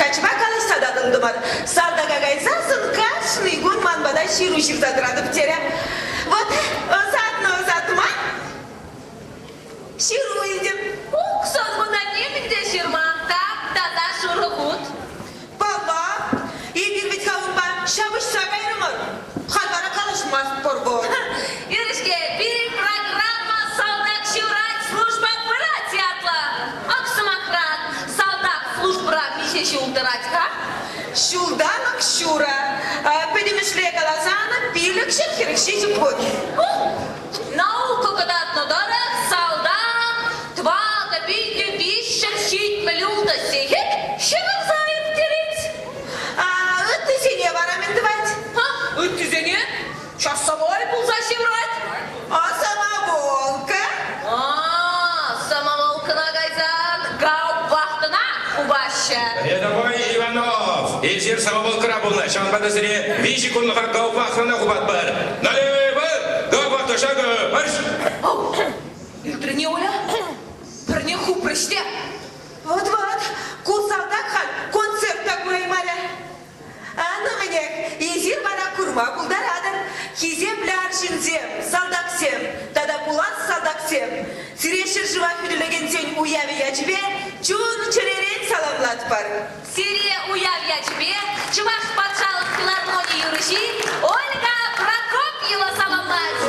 Качма калашта да дындымар. Салдага кайсасын каждый год манбада ширушив задрады птеря. Вот заодно ширу идем. Ух, сон мына немінде жирман, так, таза шуры хут. Баба, егер бит хаунба, шабыш сагайрымыр. Халбара калашмас порбо. Иришке, bir программа «Солдат Шурать» служба брать ятла. Аксамакрат, солдат служба мишеши ултырать, ка? Шулданок шура. Педимишле калазана пилек шерхерекши жупот. Наука кадатно дорог, солдат, два да битни бишер щит мелюлда сихет, щемер заев терить. Ты сине варамен давать. Үттізене, часовой бұл зашеврать. Самоволка. Самоволкына кайзан, гауп вақтына убаща. Рядовой Иванов, эфир самоволкыра болна. Шан батасыре 5 секундға гауп вақтына хубат бар. Налево, гауп вақты шағы, марш! Үлтіріне оля, бірне хуп ріште. Вот, кусалдак хан концертта кураймаля. На мне изир бара курма кулдарадыр. Хизе пляр шинзем, салдаксем, тада пулат салдаксем. Сирешер жива хүділеген сен уяви ячбе, чун чыререн саламлат бар. Сирия уявья тебе, Чуваш патшалық филармонии юрыши, Ольга Прокопьева саламлать.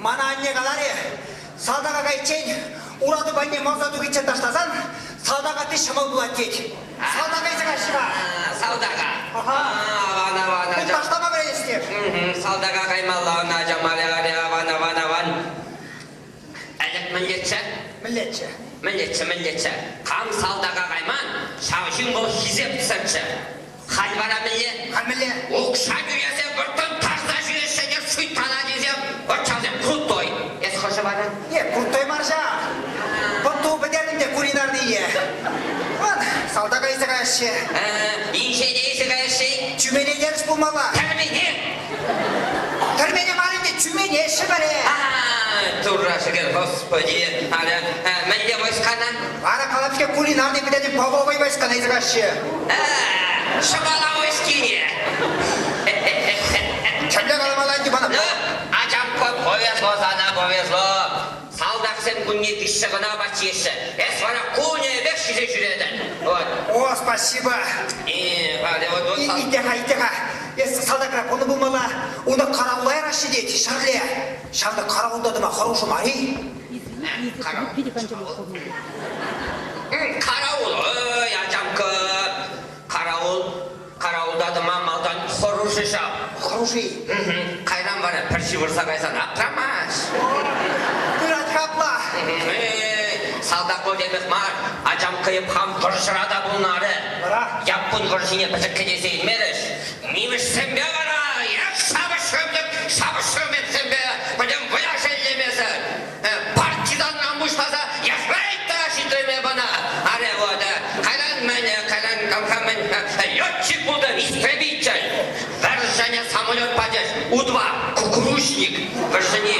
Мана анне қалары, салдаға қайтчен, ұрады байне мақсату кетчен таштасан, салдаға ты шамал болады дейді. Салдаға езіға шыға. Салдаға. Вана. Бұл таштама бір естер. Салдаға қаймалауына жамалеғары, Әлік мілетші. Қам салдаға қайман, шаушын бұл хизеп сыртшы. Хал бара міле. Оқша күресе біртін тақса жүресе деп сұйтана дезем, бірчазем құрттой. Ес қошы барын? Құрттой марша. Бұтту бідердің де куринарды ие. Салдаға езіға әші. Инше дейсіға әші. Чүмене деріс болмала. Түрмене марынде чүмене әші бәрі. Турашыгер, господи. Мілде войсканан? Ара қалапке кулинарды бідердің павовай войскана езіға әші. Шабала войскине. Кәлі қаламалайды бана. Ачап көп повезло. Салдақ сен күнне дишығына бачеші. Вара куне бек шизе жүреді. О, спасибо. Итеға. Салдақырақ оны болмала, оны қарауылай рашы дейді, Шарле. Шарды қарауылдады ма, қарушы мари? Қарауыл, ачам көп. Қарауылдады ма, малдан қарушы шап. Қарушы? Қайран бары, пірші вұрса қайсан, аптрамаш. Күрат қапла. Салдақ бол демек мар, ачам қиып қам құршырада бұлнары. Яппын құршыне пішік кедесейін меріш. Миміш сенбе ғара, шабышымет сенбе, білім бұяш әлемесін. Партизан намбұштаза, яшбайта шитреме бана. Аре вода, қайран камқамен, летчик бұлды, истребитель. Вержане самолет падеш, У-2, кукурушник, вержане.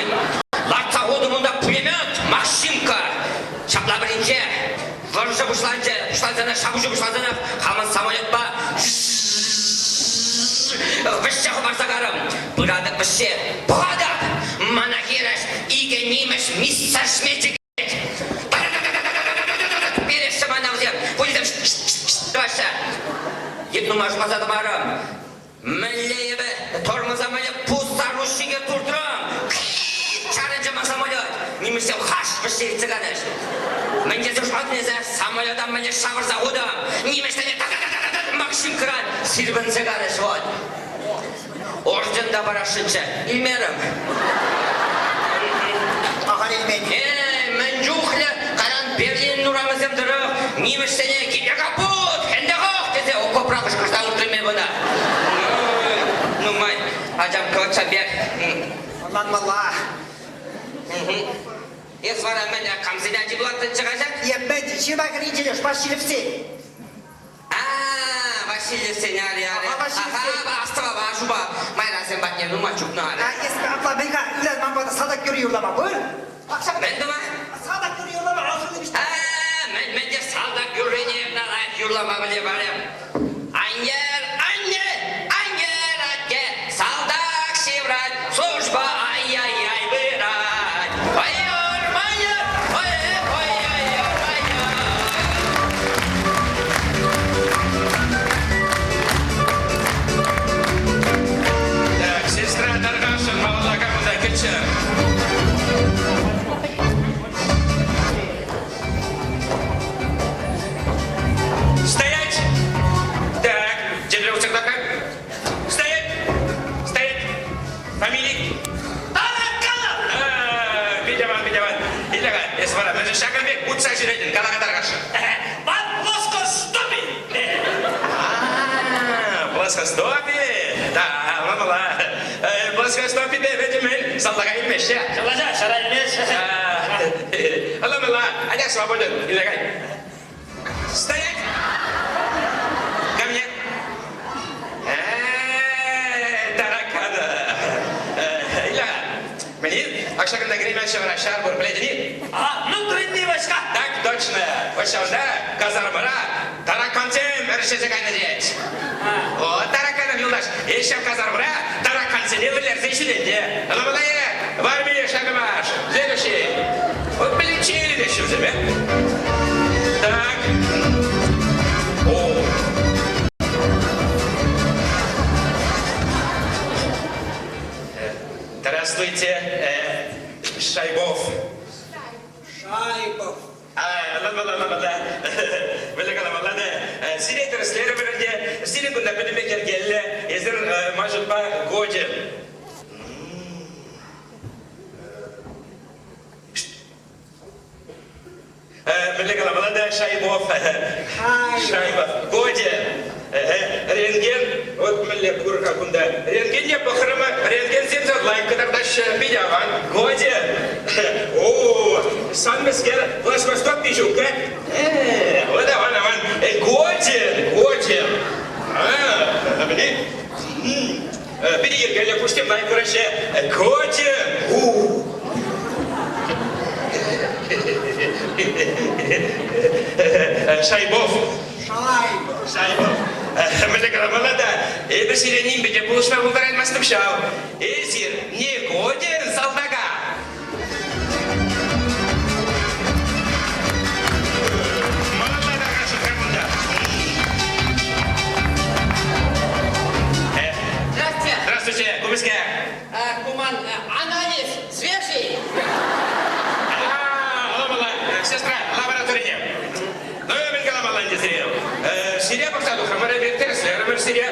Ларца одымында пулемет, Максимка. Шапла бірінше, выржы бұшланзана, шабышы бұшланзана, қамын самолет ба. Вішше құбарсағарым, бұрадық вішше, бұғадық, мана кереш, иге немеш миссар шметчик. Береші мана ұзер, бұлдым шт-шт-шт-шт-шт-шт. Ебну машмазады барым, мүллейбі, тормыза мүлі пустар ұшыге тұрдырым. Чарынжыма самолет, немесе қаш вішше цыганыш. Менде зұшпатынызы самолетам мене шағырза ұдым, неместене Максим Кран, сирбін цыганыш вот. Орденда барашыншы, илмерім. Ағар елмен. Мен жүхлі, қаран Берлин нұрамызым дұрық, неместене кебе қапыт, хенде қоқ десе, о көпірақ ұшқышта ұлтырме бұна. Нұмай, ажам көтсі бек. Аллан мала. Есвара мен қамсыдан жібылаттын шығашақ? Еббен, 20 кірінчелеш, Васильевсе. Васильевсе, астыға ба, жұба, майра сен батне, нұма чүпні ары. Ескі апла, бейға, үлән маңбада садақ көрі юрлама, бұл? Менді ма? Садақ көрі юрлама, ауызылды бішті. Менде салдақ көріне, юрлама біле барым. Анер, атке, салдақ севрат, служба, ай-яй-яй, бырат. Майор, Так, сестра Таргашин, молода команда, кетші. Стоять! Так, дедреу цердака. Стоять! Фамилий? Бедеван. Илега, есвара, мен же шагамбек, утса жүретін, қалаға Таргашин. Плоскостопие? Да, мамала. Плоскостопие де мен салдаға емеш, я? шара емес. Аламала, аяқ свободен, илегай. Стоять! Ко мне. Таракана. Илега, мне акшагында гремящий врачар был пледени. Внутренний войска. Так точно. Ошауда, казармара, тараканцем решесе кайнадеть. Вот тараканом юлдаш. Еще казармара, тараканцем вылерзе ищелетне. Аламалая, в армии шагамаш. Следующий. Вот полечили еще в земле. Так. О. Здравствуйте. Шайбов. Білік аламалады, сирей тіріслері бірінде, сирей күнді білімекер келі, езір мажылба Годин. Білік аламалады, Шайбов. Шайбов. Годин. Рентген, вот мілі күрка күнді. Рентген не бұқырымы, рентген 700 лайк кітардаш бидяван. Годин. О, сан міскер, флеш-масток бейшук, вот аван. Годин. Білі? Білі ергелі пұштем лайк күрәші. Годин. Шайбов. Шайбов. Білік аламалады, еді сиренейін беде бұлышма бұлдарайын мастым шау. Эзир, не Годин салдага. Здравствуйте. Здравствуйте, Кубышка. Куман, анализ свежий. Аламала, сестра, лаборатория. Ну, я бен каламала не зрел. Сирия бақтаду, хамара бектерслер, Сирия,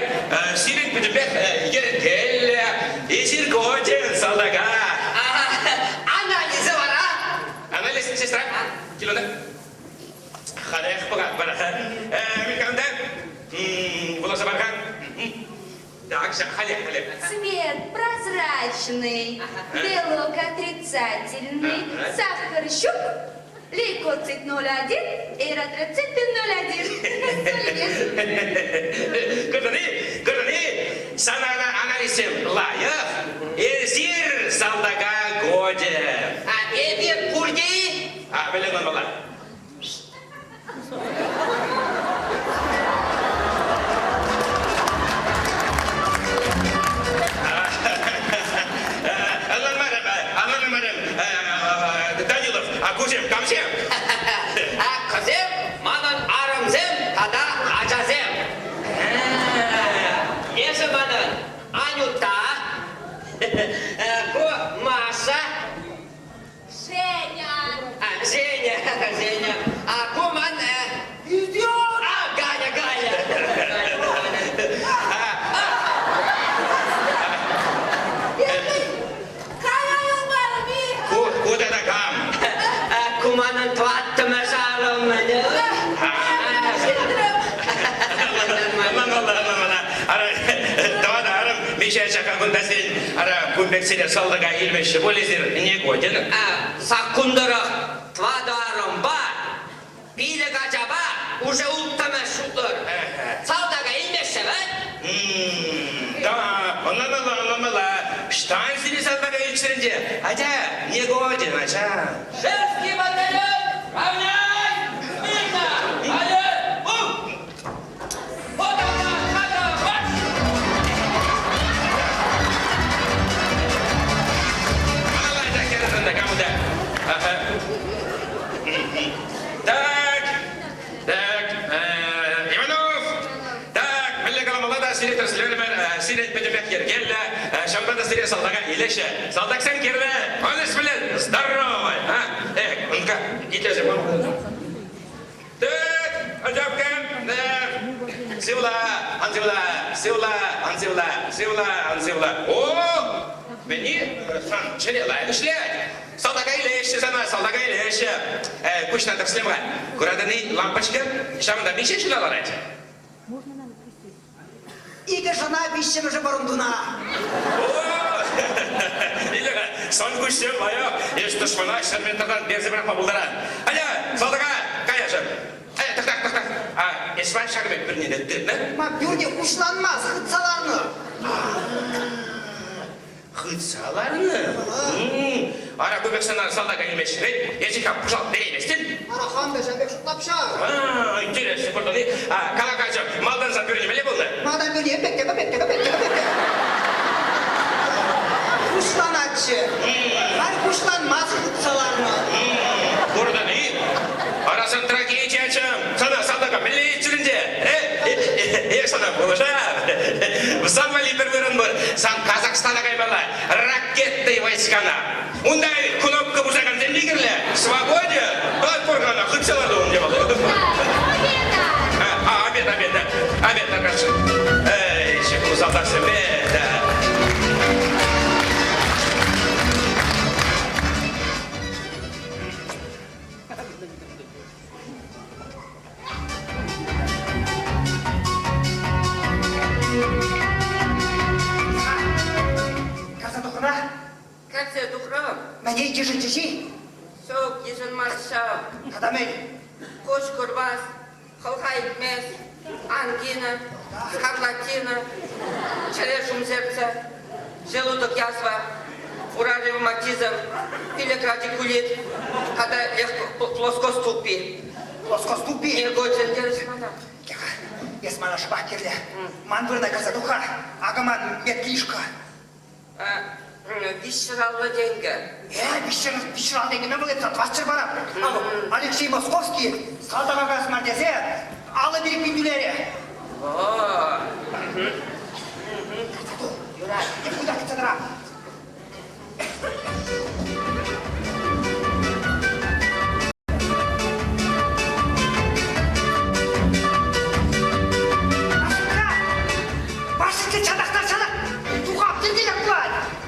Сирин пидебек, ергель, Эзир Годин салдага. Анализы var ha? Анализ, сестра, килода. Хадех погад бараха. Миканда, буласа бархан. Так, халек. Цвет прозрачный, белок отрицательный, сахар щуп, лейкоцит 0,1, эритроцит 0,1. Көрдіні, санана анализем лайық, Эзир салдага Годин. Эбир Курди. Білен олмала. Данилов, Акузем, Камсем. Kızım, manın arımzım, tada acazım. Esi manın Anyuta, bu Маша, Женя! Женя, bu man İdiot. Галя. Куда да кам? Kumanın tuattı meşalım mıdır? Давай, арам, мешай шака кундасин, ара кумбексине салдага илмеши болезир не Годин. Sakundırık, tvadarım var. Bilik acaba, уже ultama şudur. Saldaga ilmeşse ben. Да, оннала, штайн сине салдага илчеринде. Ача, не Годин, ача. Шефский батальон, равняй! Мирно! Алле! Вот она, марш! Так, Иванов, так, білік аламалада сине тірслерімен, сине педебек ергелі, шамбада сине салдага илеші. Салдаксан керді, оныш білін, здоровый, ну-ка, итезі, мама. Так, Анжапкан, Сивла. О, мені хан черелайды шлять. Салдага илеші сана, салдага илеші. Кучна тірслемға. Күрадыны лампочка, шамда бейше шылалар әйті. Игі жына бейшем жы бұрындына. Илеға, сон күшсем байы, еш тұшмана шарментардан берзімірі қабылдаран. Аля, салдага, қаяшы. Тық. Есман шағымет бірінен өтті, не? Ма бюрде ұшыланмаз, хытсаларны. Хытсаларны? Ара көбексанар салдага емеш, ешіка құшал береместен? Арахан бәжәбек шұтлапша. Интересно, көрдіні. Қалақачы, малдан зат беріне біле болды? Мадан бюрде бектегі. Ұшыланатшы. Бар ұшыланмаз хытсаларны. Көрдіні. Арасын трагедия açım. Sana saldaga milli içirinde. Sana konuşar. Сан валиперверін бар. Сан Казахстана кайбала. Ракеттай войскана. Ундай кнопка бузаган землегерлі. Свободен. Ежин-жеши, Sok yüzün marşav, Тадамен, koş kurбас, холхайтмес, ангина, скарлатина, черешум сердца, желудок язва, ура ревматизм, пилек радикулит, когда легко плоскоступие. Лоскоступи. Негоден дерсмана. Кеха, есмана шпакерле. Манвырна казадуха, агаман метлишка. Висшералва деньги. Бишрал дегенмен болет, атвасчыр барам. Алексей Московский, салдаға қасмар десе, алы берік бендулері. Юра, не куда кетедіра. Башынды чадақтар чадақ, туғап тілден ақпай.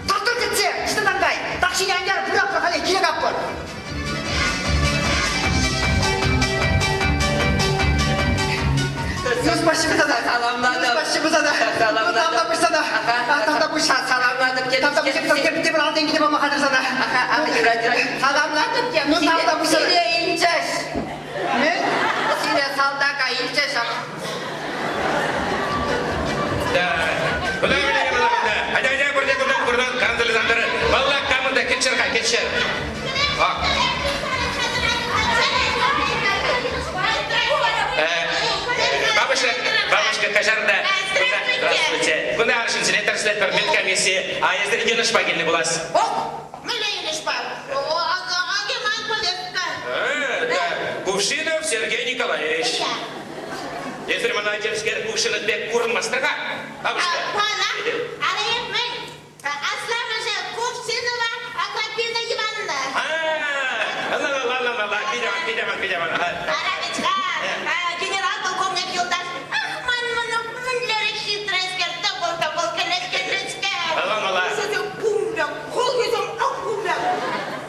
Тақтыр кетсе, шыдадандай, тақшын әңгер бұрақ қақалай керек ақпар. Спасибо да. Salamladım. Спасибо да. Salamladım. Тамда да. Тамда бұш. Salamladım. Тамда бұш. Кепте бір алден кетіп алма қадыр сада. Salamladım ki. Ну, tamam da bu sefer. Sine ilçeş. Ne? Sine saldaka ilçeş. Да. Куда вы лезете, куда? Айда, курдан, канзалы зандары. Балла камында кетшер. Бабушка Кажарда. Здравствуйте. Куда аршин селектор слепер медкомиссии, а если не наш пагельный булас? Кувшинов Сергей Николаевич. Если мы найдем скер Кувшинов бег курн мастера, бабушка. Видимо. Генерал-полковник Юлдаш. Ах, ман, мунлері хитрый скерті, Пумбяк, холгізім, пумбяк.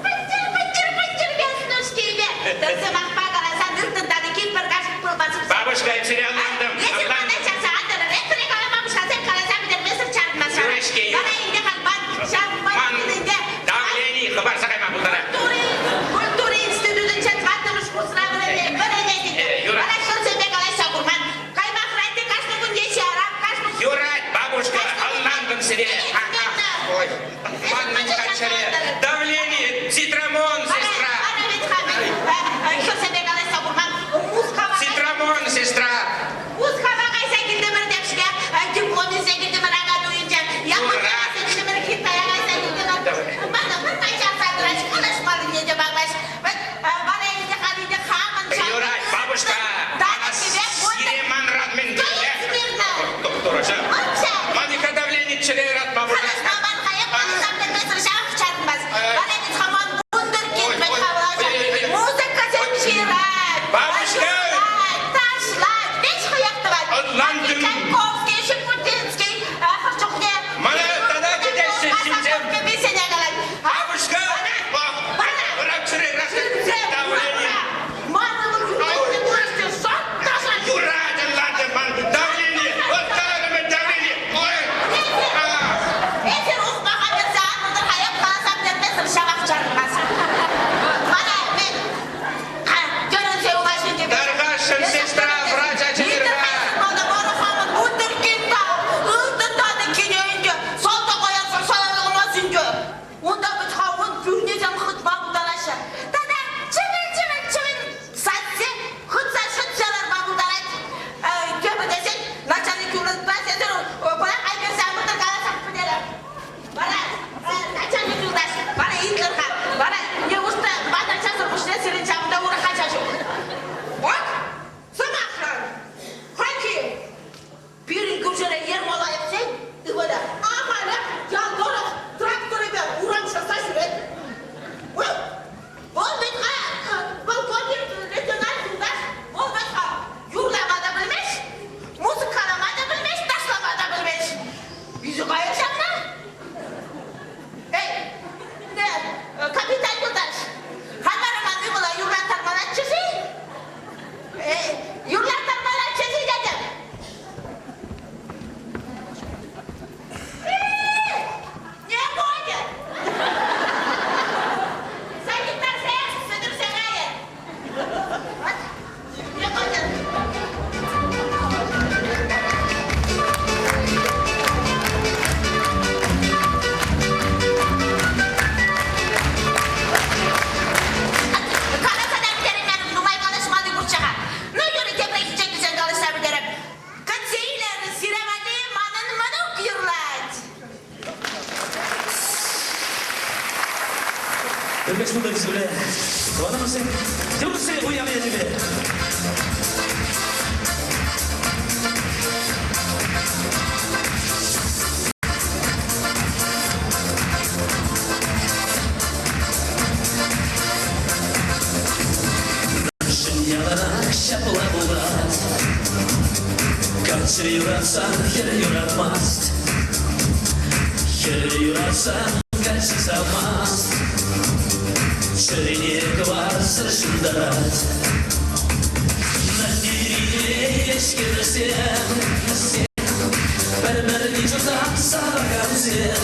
Паттыр, веснушкейле. Тырсымақ бағаласан, дыртындады, кемпір қашып пробасып. Бабушка, я сериал надам. Если қандай шақса, андыры, ректоры қаламамышқа, сен қаласан, бідер месір чармаса. Юречке, Юр. Бара инде қалбан, шарпан күнінде. Давление, хабар сақайма бұлдара. Культура институтын чатқаттырыш курсырағын Юра. Бара шырсынбек алай сақұрман. Қаймақ райды қашты күнде шарап, қашты Юрать, бабушка, алландым себе. Ой, маннан качаре. Давление, цитрамон, сестра. Бара бет хамин. Шырсынбек Трусы уявляю тебе. Şapla bulat Kaç yurarsan her yuratmaz Her yurarsan kaç savmaz Çörelik var sırşındarat Nadiriyle eşkirsen Sen Berberli cutan sağlam sen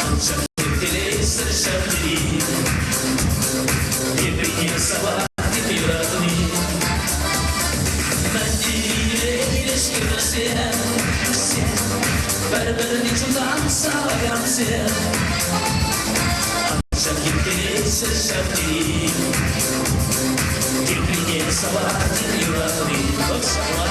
Ancak tepkili sırşarlı Birbirine sabah Юратми, надеюсь, что все, бәрбәріне жұтан салған сен, Анша кеткелесі шәптері, Кепріне салатын юратми, Көк сала.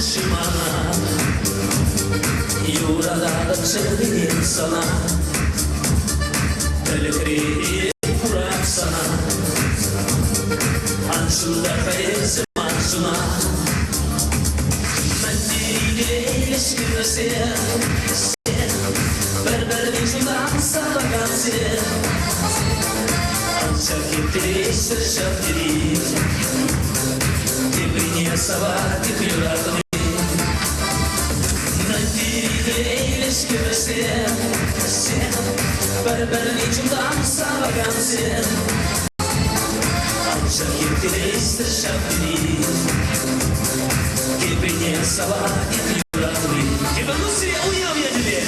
Шимана, Юрада çırpın sana, Telekriye kurak sana, Anşunda kayısı mansuna, Mendiliyle ilişkide sen, Berberli şundan salakan sen, Ancak gittiri sırşaftiri, Tebriniye sabah yıkıyorlardı. Sen, berberli cutan salakan sen Ancak yetkiyle sırşaftiri Kepine sabah yıkıyorlardı. Kepine uyan yedili.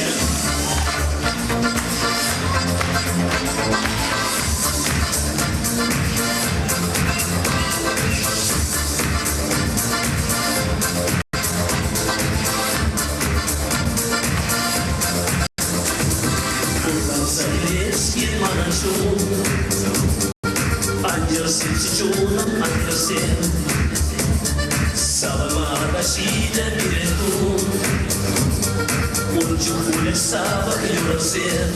Andersin çiçoğunum andersin Salama başıyla bir etun Uncu hule sabah yürürsün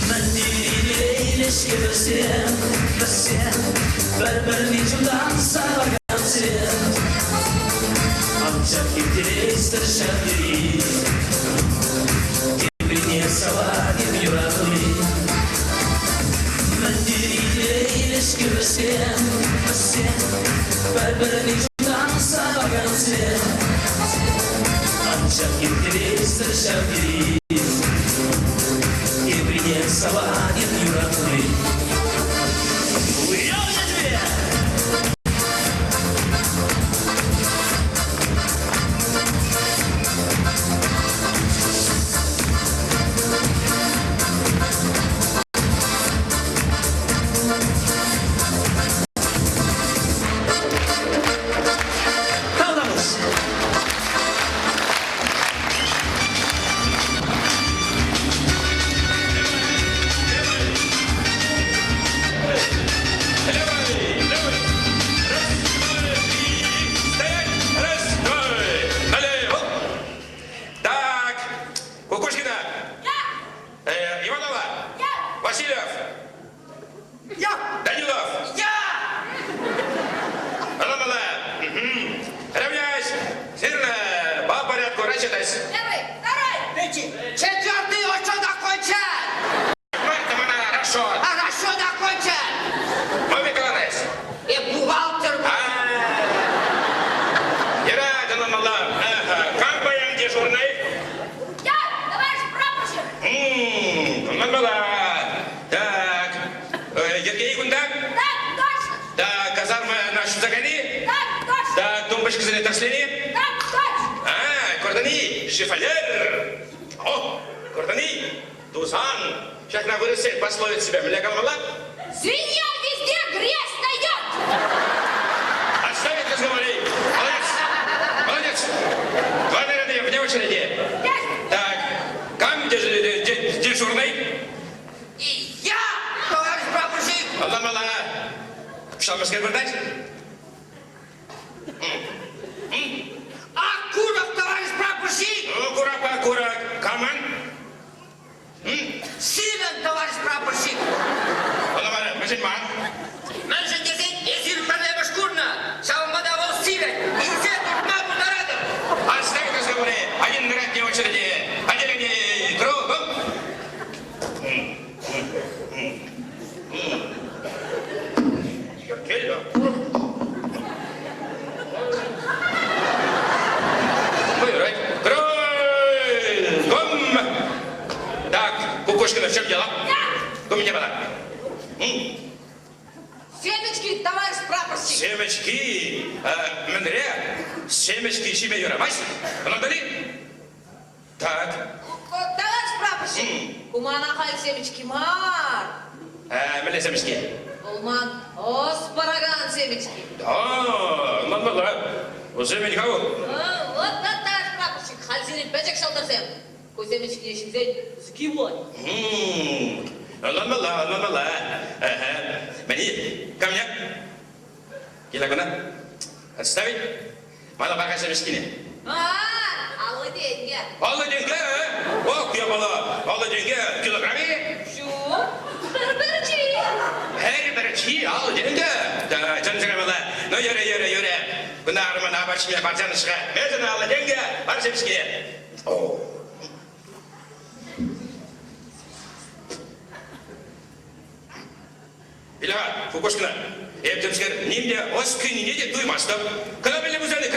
Mendiliyle ilişkiversin Sen berberli cutan salakan sen Ancak gittiri sırşaftiri Kepine sabah yürüyorlardı. Mendiliyle ilişkiversin Sen berberli cutan salakan sen Ancak gittiri sırşaftiri Kepine sabah yürüyorlardı. Uyan yedili. Четвертый очень окончен! Хорошо. Хорошо закончен! Мой Николаевич. И бухгалтер. Ирадан Аллах. Как баян дежурный? Я, товарищ прапорщик. Мамала. Так. Ергей Гундак? Так, точно. Так, казарма нашу загони? Так, точно. Так, тумбочка за летослени? Так, точно. Кордони, шифонер. О, Кордони, Тузан. Сейчас на вырастет пословит себя. Мля Гамала. Свинья везде грязь найдет. Отставить разговоры. Молодец. Молодец. Два ряда вне очереди. Так, кам дежурный? Скажи. И я, товарищ прапорщик. Алла-мала. Пшалмашка бардать? Акуров, товарищ прапорщик. Курапа, курак. Каман. Сивен, товарищ прапорщик. Алла-мала, мәжін ман. Мен же десен, езір проблема шкурна. Шалмада ол Сивен. Инсе туртма бударадым. Отставить разговоры. Один играть не в очереди. Отделение кругом. Выиграть. Кругом. Так, Кукушкина, в чем дело? Кто меня была? Семечки, товарищ прапорщик. Семечки. Мендре. Семечки себе юрамась. Надали? Так. Товарищ прапорщик. Кумана хай семечки мар. Меле семечки. Улман, оспараган семечки. Да, надо. Уже меня кого? Вот так, товарищ прапорщик. Хальзини печек шалдырсем. Кой семечки ешімзен сгибой. Надо. Мені, ко мне. Килограмм. Отставить. Мало пока семечки. Аллы деньги. Аллы деньги. Ох, я мала. Аллы деньги. Килограмме. Şu, berberci. Her bir аллы деньги. Да, canım mala. No yürü. Bunda armana başımya parçanı çıkar. Mezun allı деньги. Var semечки. Bilha, Kukuşkina. Evdimskер, немде ос күніне де дуймастым. Кынабелі бұзаны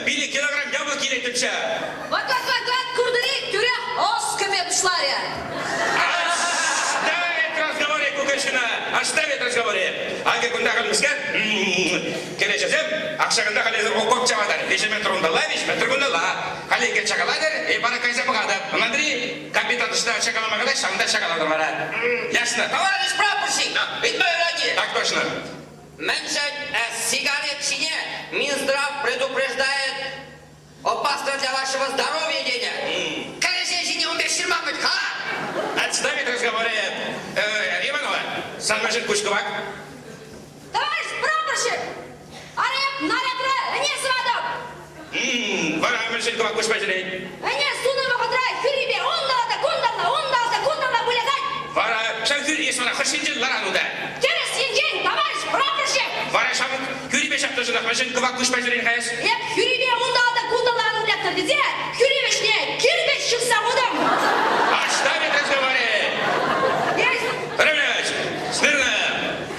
бі, 1 килограмм яблок елетімші. Вот, курдыри, тюря, ос көме бұшлар я. Оставить разговоры. Аге күнда қалымызға, келешесем, ақшағында қалезір оқып чавадар. 5 метр ұндала, 5 метр күндала. Қалеге чағаладыр, бара кайса бұғады. Анандри, капитан ұшына чағаламағыда, шағында чағаладыр бара. Ясно. Товарищ прапорщик, ведь мы ради. Так точно. Меньше сигаретчине Минздрав предупреждает опасно для вашего здоровья денег. Колесежине умеешь ширмакать, ха? Отставить разговоры. Иванова, сам машин Кучковак. Товарищ прапорщик, ареп, наретре, не свадок. Вара машин Кучковак Кучпачерей. Не сунума ходрай, хюрибе, ондалда, кундалда, булягай. Вара шанкюр есмана хошинжин ларануда. Через синжен, товарищ прапорщик. Вара шамык кюрибе шапташына машин Кучковак Кучпачерей хайс. Хюрибе, ондалда, кундалда, булягтыр дезе, хюрибешне, кирбеш шықса будым. Оставить разговоры. Равняйся. Смирно.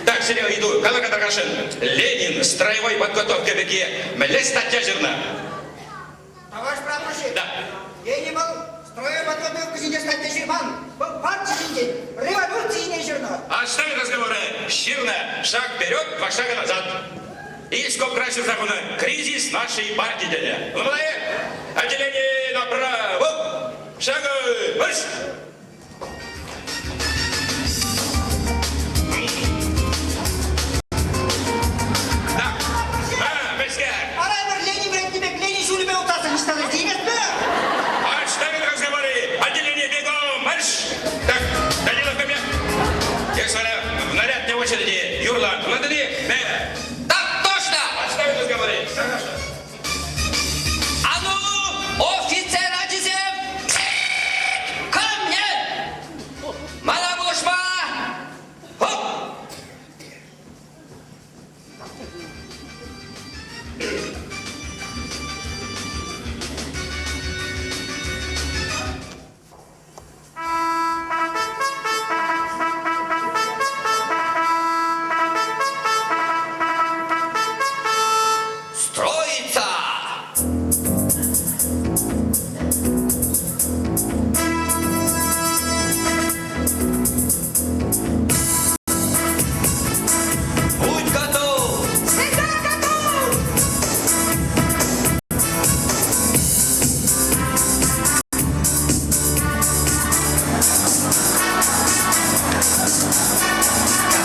Так, сериал иду. Калака Таргашин. Ленин. Строевой подготовка беги. Мле статья жирна. Товарищ прапорщик. Да. Ленин был строевой подготовка сидя статья жирман. Был партия сидя. Революции не жирно. Оставить разговоры. Жирно. Шаг вперед, 2 шага назад. И сколько раньше закона. Кризис нашей партии. Отделение направо. Шага. Марш. Арай bir Ленин бред demek. Ленин şulübe utasın iştadır değil mi? Оставить разговоры! Отделение бегом! Марш! Так, Данилов ко мне! Я смотрю, в наряд не в очереди. Юрлан, надо ли? Так точно! Оставить разговоры! А ну, офицер Адизем! Ко мне! Малабушма! Хоп! Строится! Будь готов! Всегда готов.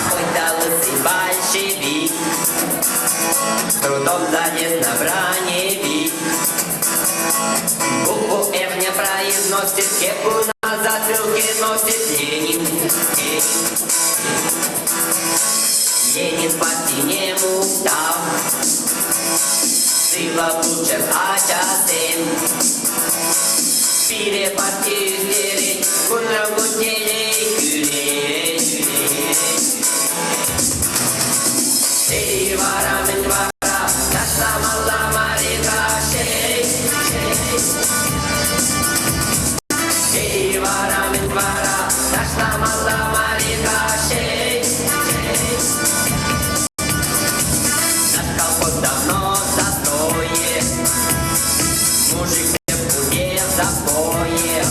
Какой-то лысый большевик трудом залез на броневик. Букву F не произносит, кепку на затылке носит. будет Ленин. Ленин по стене устав, сила бучер ачасем. Pire partizleri, bunlar guteli güle güle. Ey vara min vara, taslamalla marika şey. Ey vara min vara, taslamalla marika şey. Naskal kod давно застоє, мужик запоем.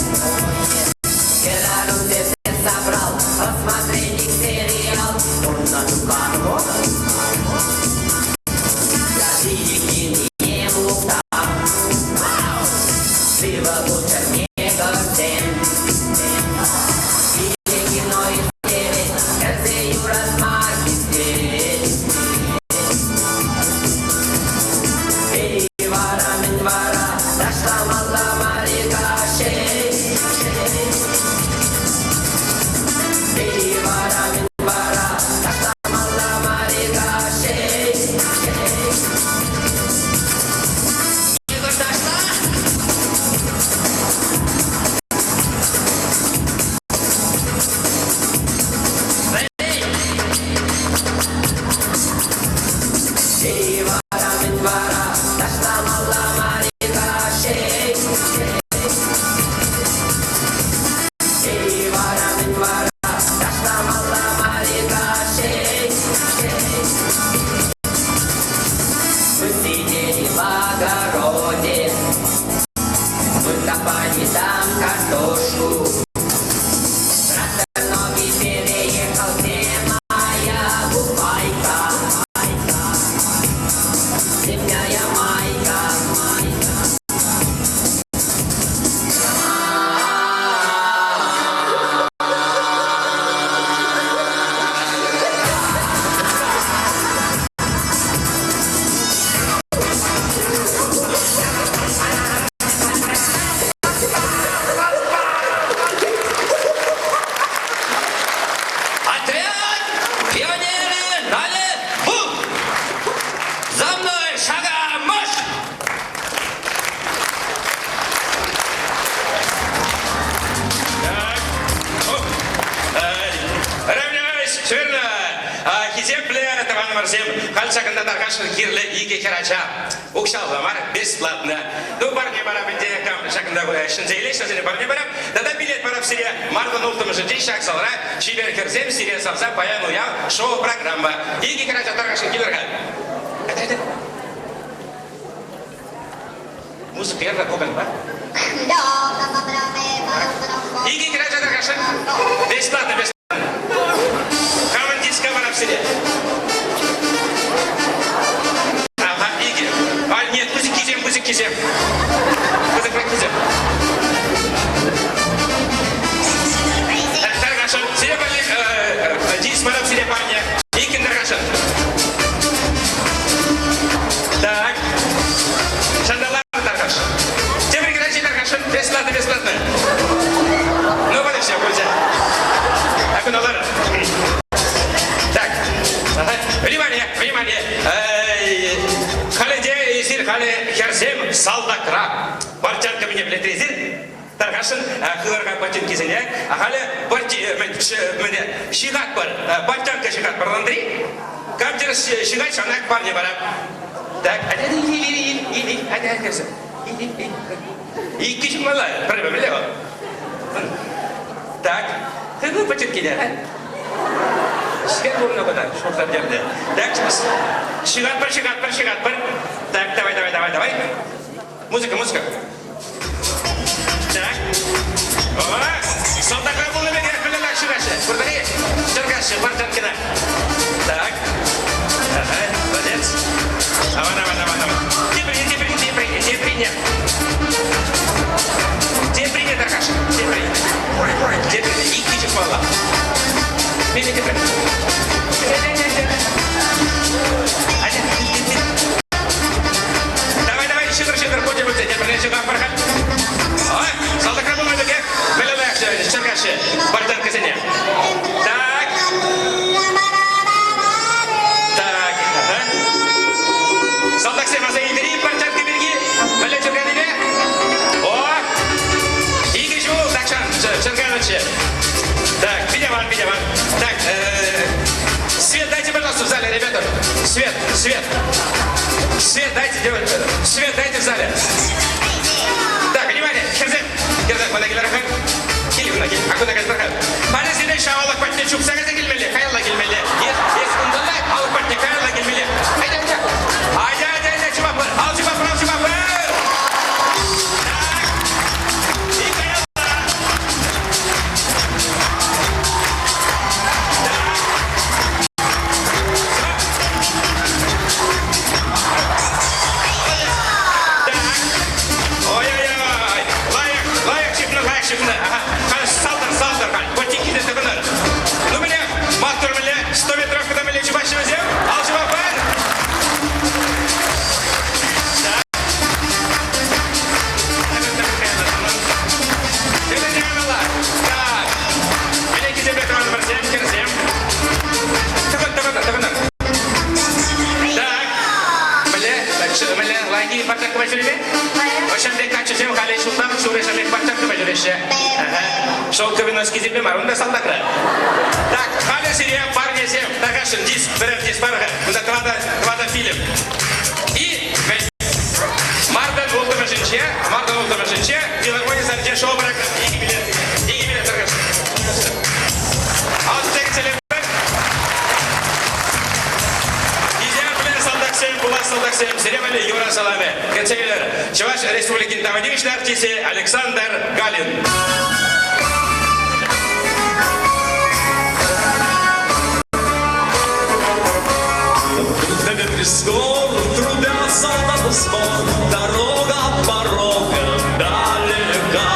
Керару ты собрал, посмотреть их сериал. Он на дукану Завидите не мука. Сила бутер не горден. И кино и серии, каждый размахи стереть. Эй, вара, min vara, taslamalla marika şey. Ey vara, min vara, taslamalla marika şey. Yıkırdaşlar. Ey vara, min vara, taslamalla marika şey. Ey vara, min vara, taslamalla marika şey. Мы сидели в огороде, мы копали там картошку. Трактор ноги переехал, где моя бухайка. Земная майка. Отряд! Пионеры! Далее! Бум! За мной шагом марш! Так. Равняюсь, верно. Хизепле, Таван Марзем, Хальчаканда Даркашин, Кирле, Иге Херача. Укшалламар, бесплатно. Ну, парни, пора бенде, Шаканда, Шинзейле, Шазели, парни, пора. Тогда билет пора в Сирия. Марта Нуфтам, Жити, Шак Салра, Чибер Керзем, Сирия Савза, Паяну Я, шоу-программа. Иге Херача, Даркашин, Кирлерга. Музыка, я купен, да? Иге Херача, Даркашин. Бесплатно, бесплатно. Командирская пора в Сирия. Ага, Иги. А, нет, музык кизем. Музык кизем. Даргашин, Сирия парни, Дис Мараб, Сирия парни. Игин Даргашин. Так. Шандалар Даргашин. Всем прекрати Даргашин. Бесплатно, бесплатно. Ну, вот и все, польза. Так, ну, ладно. Так. Ага. Внимание, внимание. Халеде изир хале херзем салдакра. Партянка меня билетрезир. Таргашин хыларга партин кизене. Хале парти мене шигат бар. Партянка шигат барландри. Каптер шигат шанак парни бара. Так, иди, иди. И кишмала, правильно, лево. Так, ты ну партянки да? Шигат было много, что там делать? Так, шигат бар. Так, давай. Музыка. Так. О, солдатка был на беге, хлебак шигаше. Курдари, ширгаше, партянкина. Так. Ага, молодец. Давай. Где принят, Аркаша? Где принят? И кичек мало. Где принят? Давай, щедро, будем вот эти, принять сюда, Пархан. Ой, солдатка был на беге, хлебак ширгаше, партянкина. Свет, свет. Свет дайте, девочки. Свет дайте в зале. Так, внимание, Херзем. Херзем, куда келер ахыр? Келгін, акуда келер ахыр. Бәрі сендей шағалық пәтіне чупсаңызда келмелі, қайылла келмелі. Ес күнділі, алық пәтіне қайылла келмелі. Айда, айда, чупапыр. Ал чупапыр, ал чупапыр. Шоу Ковиновский земле марунда салдакра. Так, халя серия парня сем. Такашин диск, берет диск парга. Куда твада фильм. И Мардан Ултама Женче, Филармония Зарде шоу барак. И билет торгаш. А вот так целебек. Изя билет салдаксем, Булат салдаксем, Серемали Юра Саламе. Кенсегелер. Чуваш Республикин тамадевичный артист Александр Галин. Песков трубят солдаты спор, дорога порога далека.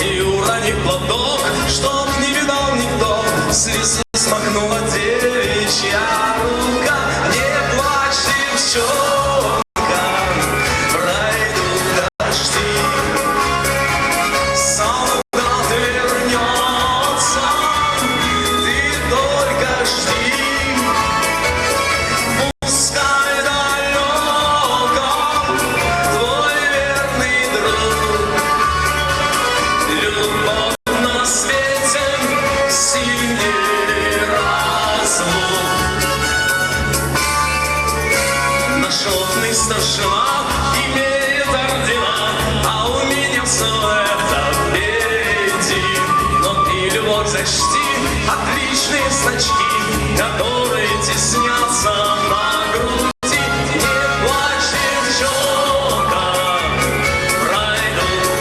И урони платок, чтоб не видал никто, слезы смахнула девичья рука. Не плачь, девчонка, пройдут дожди, солдат вернется, ты только жди. Пускай далеко твой верный друг, любовь на свете сильнее разлук. Наш опытный старшина имеет ордена, а у меня все это впереди. Но ты, любовь, зачти отличные значки, которые теснятся на груди. Не плачь, девчонка, пройдут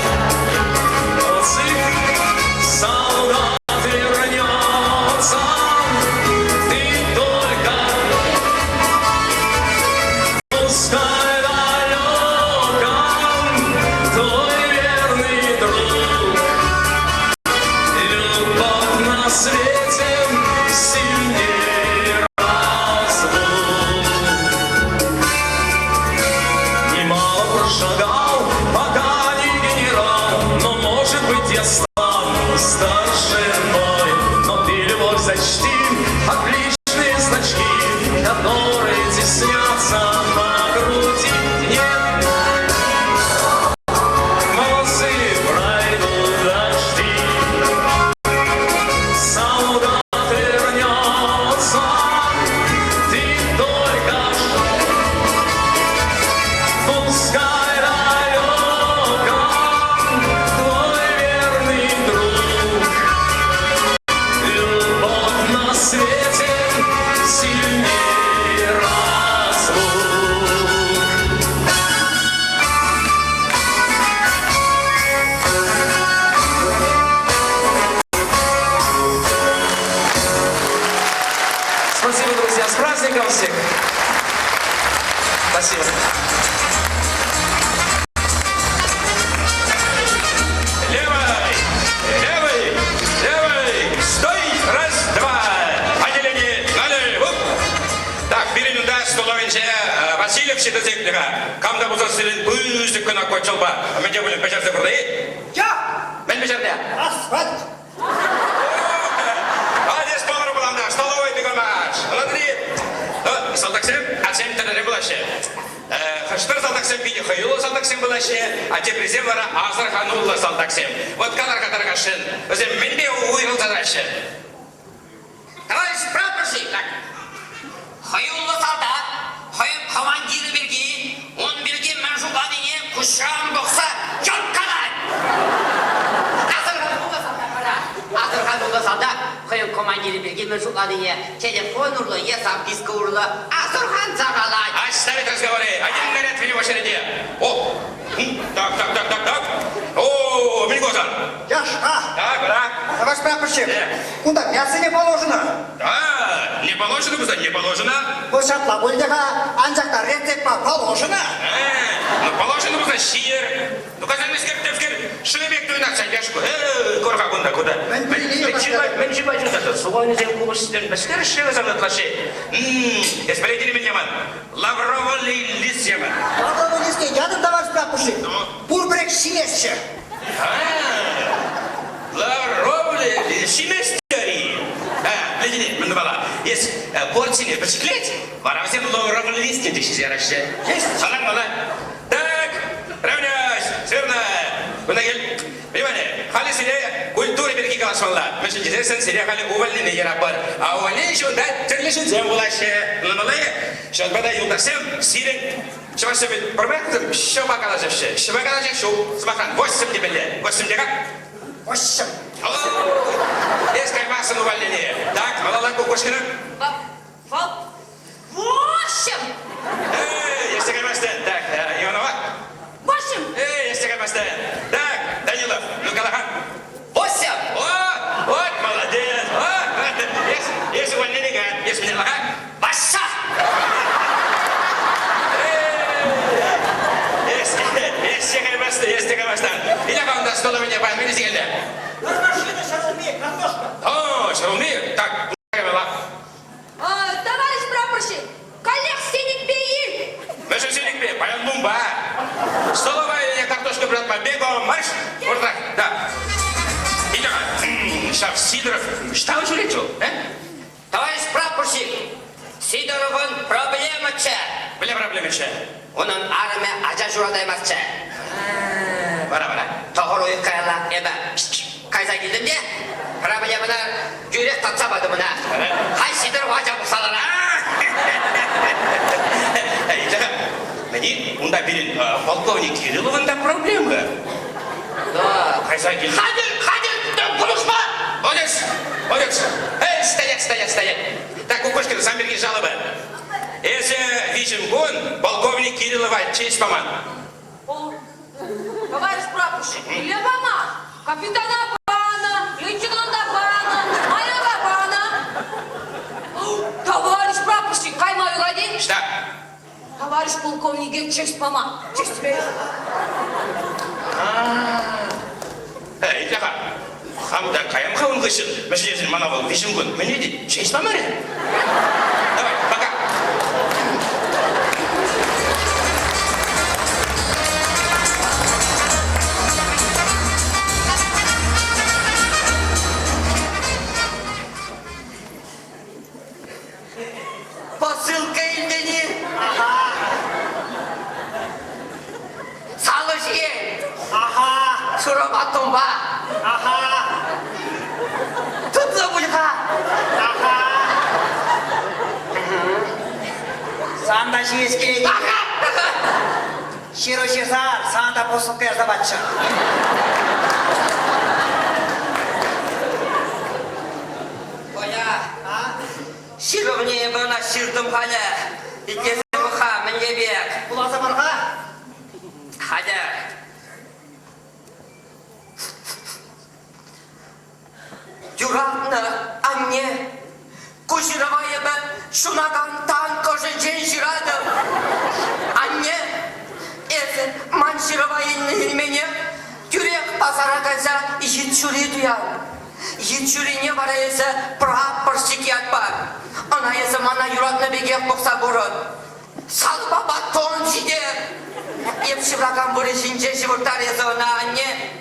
годы, солдат вернется, ты только пускай далеко твой верный друг, любовь на свете сильнее разлук. Немало прошагал, пока не генерал, но, может быть, я стану старшиной. Но ты, любовь, зачти отличные значки, которые теснятся на груди. Нет, молодцы, пройдут дожди, солдат вернется, ты только пускай далеко твой верный друг, любовь на свете сильнее разлук. Спасибо, друзья, с праздником всех! Спасибо. Левый, стой, раз, два, отделение, налево. Так, берем да, столовинче, Васильев Щитозекника, камда буза силен, бузик кына кочылба, мен де білін печерде бұрды, мен печерде. Асфальт. Адес повар бұланда, столовой бігомаш, ұладыры. Салдаксем, атсем тәдәрі бұлашы. Хаштыр салдаксем биде хаюлы салдаксем бұлашы, а те преземлара азыр ханулы салдаксем. Вот кадар-кадар шын, өзем менде уйыл задашы. Товарищ прапорщик, так, хаюлы солдат Uşağım boksa çok kalay. Asırgan bulda salda koyun komandiri bilgi müşukla diye telefon urlu, hesap diski urlu Asırgan zagalay. Оставить разговоры. Один говорят, вели в очереди. О, так. О, Мельгозан. Яшка. Так, брат. Товарищ прапорщик, куда мясо не положено? Да, не положено, куда не положено. Bu şartla bölgede ancak da retsek положено. Ну, положено, куда сир. Ну, казан мескер, тевкер, шелебек дуйнак сандяшку. Корха кунда, куда. Мен жибайжу зато, сугойны зем кубышыстен бескер шеве занытлаши. Исполнители меня ман. Лавровый лист яман. Лавровый листке ядым, товарищ прапорщик. Пурбрек синесче. Лавровый шинестери. Леденец, мандабала. Есть порциями почеклеть. Варавсен лавровый лист не тысячи ярашься. Есть. Салам, мала. Так, равнясь, сверная. Вынагель. Внимание. Хали сире культура береги калашмалла. Мәшін жезерсен сире хали увольнені ерапар. А увольнені шонда тірлішін зем булашы. Лымалайы. Шонбада юлдасем сирен. Шымашы бит пұрмәктім. Шыба калашышы. Шыба калашыш шу. Смахан. 8 дебелі. 8 дека. 8. Есть каймасын увольнені. Так, малалар кукушкіні. 8! Есть каймастен. Так, Иванова. 8! Есть каймастен. Так, Данилов. Ну, Галахан. 8! Вот, молодец. Есть увольнение, есть мне лага. Баша! Есть каймастен. Или как он стол у меня по медицине. Машина шарумеет, картошка. О, шарумеет. Так, Товарищ прапорщик, коллег синик бей! Наша синикпе, паян бумба. Столовая или картошка, брат, побегом, марш. Вот так, да. Идем. Шеф Сидоров, что вы журите? Товарищ прапорщик, Сидоров'un проблема че? Бля проблема че? Onun arame aca şuradaymasça. Bana. Tohur uyukayala ebe. Kaysa gildim de, problemine yürek tatsamadı buna. Hay Sidorov aca bu salara. Мені, онда берін, полковник Кириллов'ın да проблема. Да. Кайса келді. Хадир, konuşma. Молодец. Стоять. Так, Кукушкин, сам берги жалобы. Если видим гон, полковник Кириллова честь поман. Товарищ прапорщик, Левана, капитана Бана, лейтенанта Бана, майора Бана. Товарищ прапорщик, каймаю лади. Что? Товарищ полковник, честь мама. Честь тебе. Итака, хамда каям хавын кышын. Мәселесін мана бұл видим гон. Мен не дейді? Честь поман. Давай, пока. Посылка илдени. Салыш ел. Сурова тумба. Tutla bulga. Санда жиес керек. Широши зар, санда посылка yazabатчы. Оля. Шировне бана ширдым халі. Икесі бұқа мінге бек. Бұл азамарға Hadi. Юратна, анне, кушировая бы шунагантан кожен день жирадым. Анне, эсен маншировая нельмене, тюрек пазара кайса ечури дуян. Ечурине бара есе прапорщик ятпар. Она есе мана юратна бегек бокса бурын. Салба батон жидер. Епшивраган бурышинче живуртар езона анне.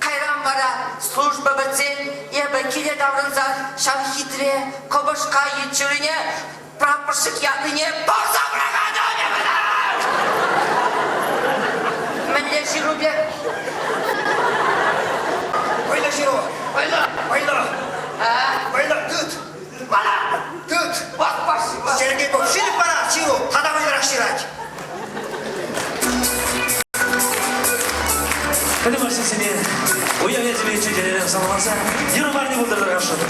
Кайран бара служба бітсен, ебі келе даврынса шам хитре, кобышқа етчүріне, прапорщик ятыне борса бұрағады өне бұдан! Мінле жирубе. Oyla Şiro. Oyla. Tut. Бала! Tut. Баш! Сергей Бобшинов пора, Şiro. Тадамы раштирать. жасалмаса, ерубарни бұлдырдырға шықты.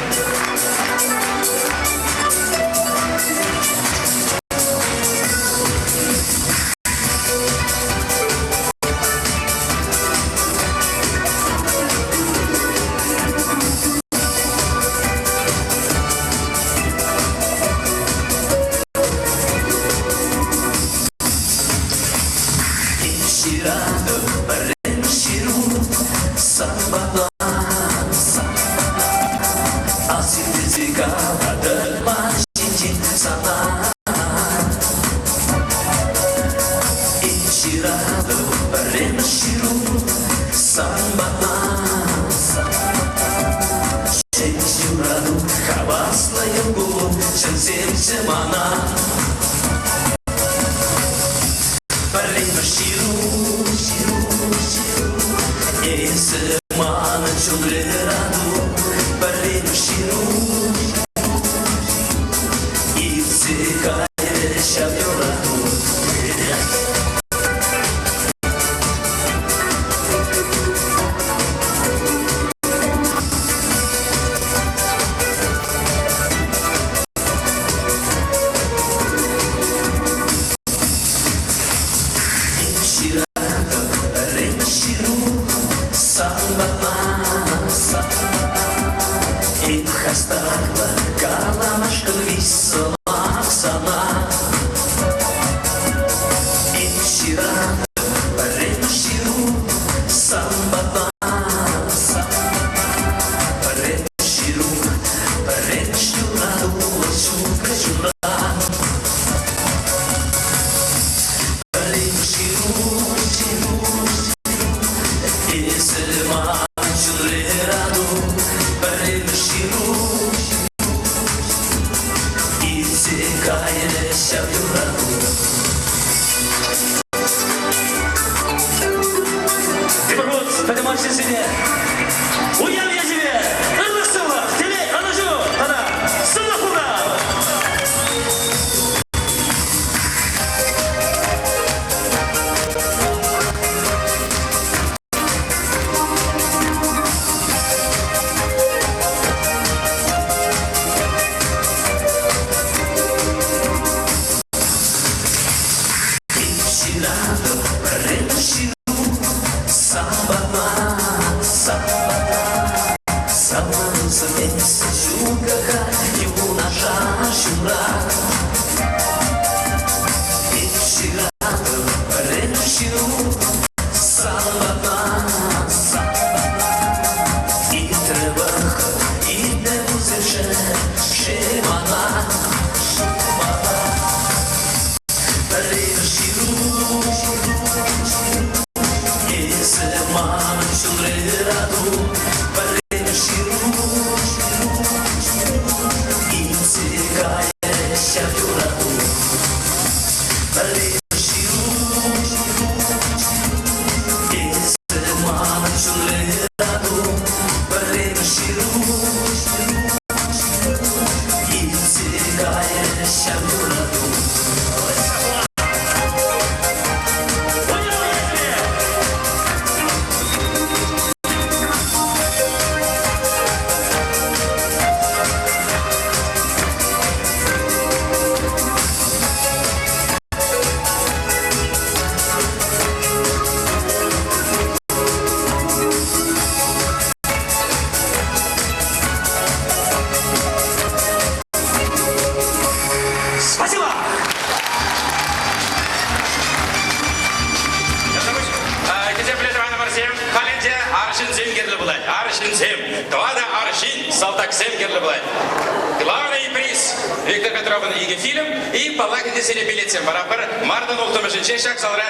Главный приз Виктор Петровна иге фильм и палаките селе билетсен барабар мардан олтомышын шешак салра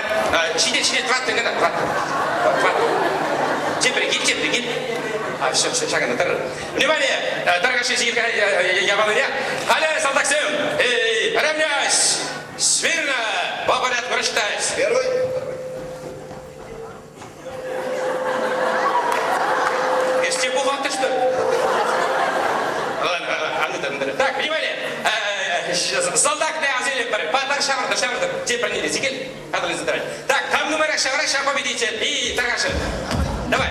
чиде тваттың гана тват. Теприкин. А все шагана тар. Внимание, торгаши зирка явалыня. Халя солдатсем. Равняйсь. Смирно. По порядку рассчитайся. Первый. Если бумаг, ты что? Так, внимание! Солдатные азили, патар шаврда, те проняли, зигель, надо ли задавать. Так, там номер шавра, победитель, и Таргаша. Давай.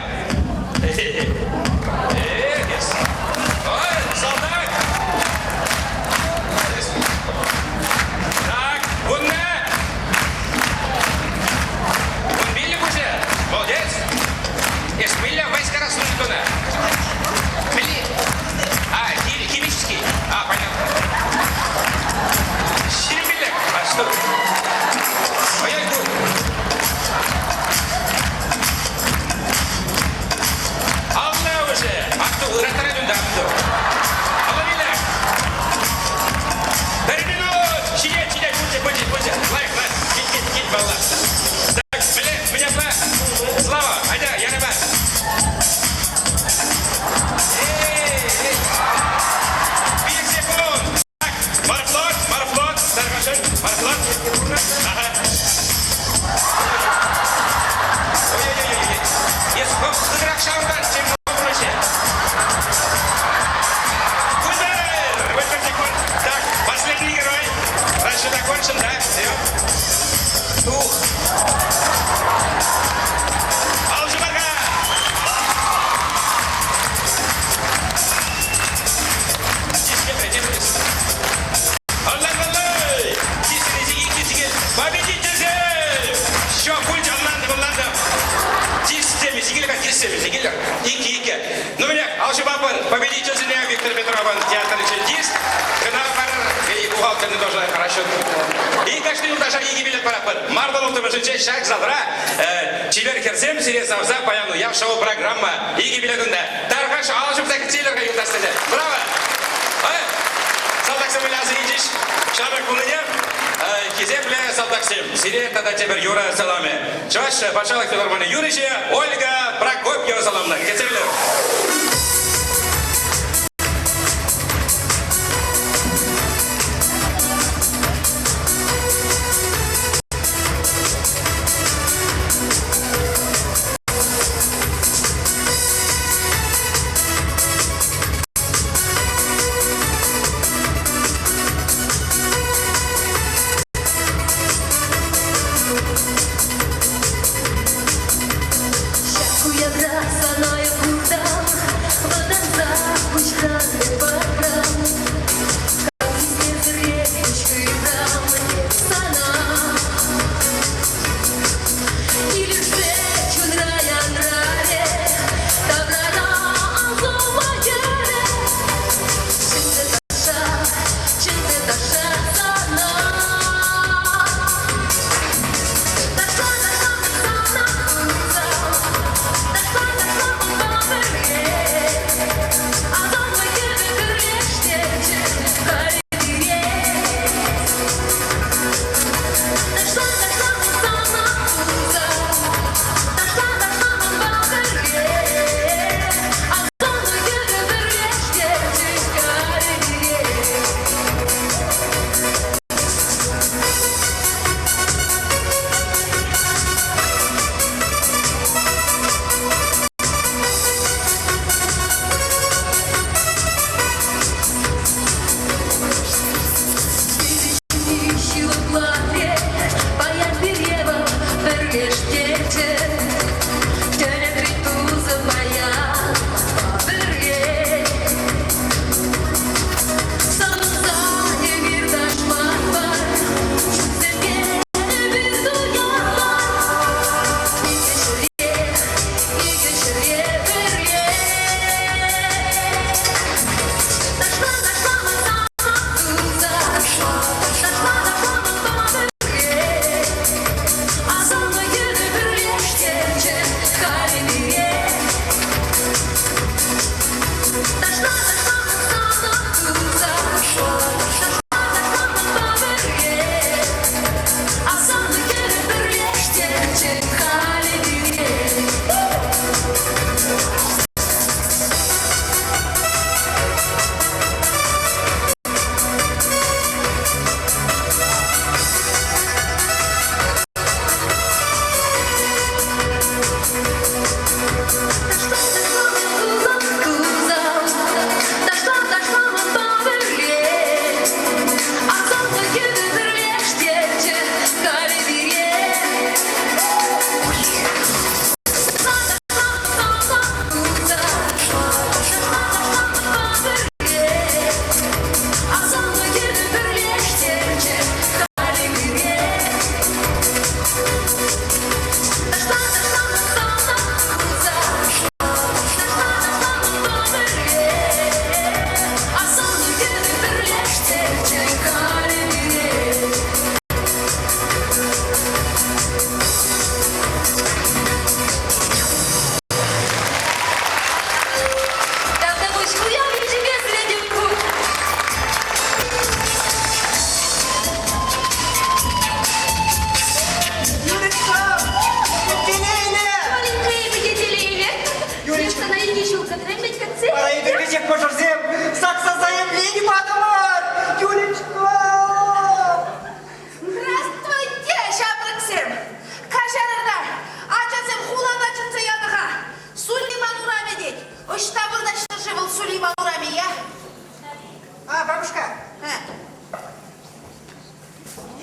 Все. Ух. Алжибарга. Аллах-аллах. Кисinizi победитель. Все, пуль canlandı bunlardı. Sistemi, sigilga sistemi, sigilga. İki. Ну, меня, Алжибабар, победительная Виктор Петрован, театр «Чертист». Канал Парар, и бухгалтерный тоже расчет. И, конечно, ему даже и билет парапар. Мардалов, ты можешь шаг задра. Чилер Херсем, Сирия Савза, Паяну, я шоу программа. И билетында. Тархаш, Алжиб, так Чилерга юдастыды. Браво! Салдак Самылясы идиш. Шабак Булынер. Кизепле Салдаксим. Сирия тогда теперь Юра Саламе. Чуваш, Пашалак Федорманы Юричи, Ольга Прокопьева Саламна. Кизепле.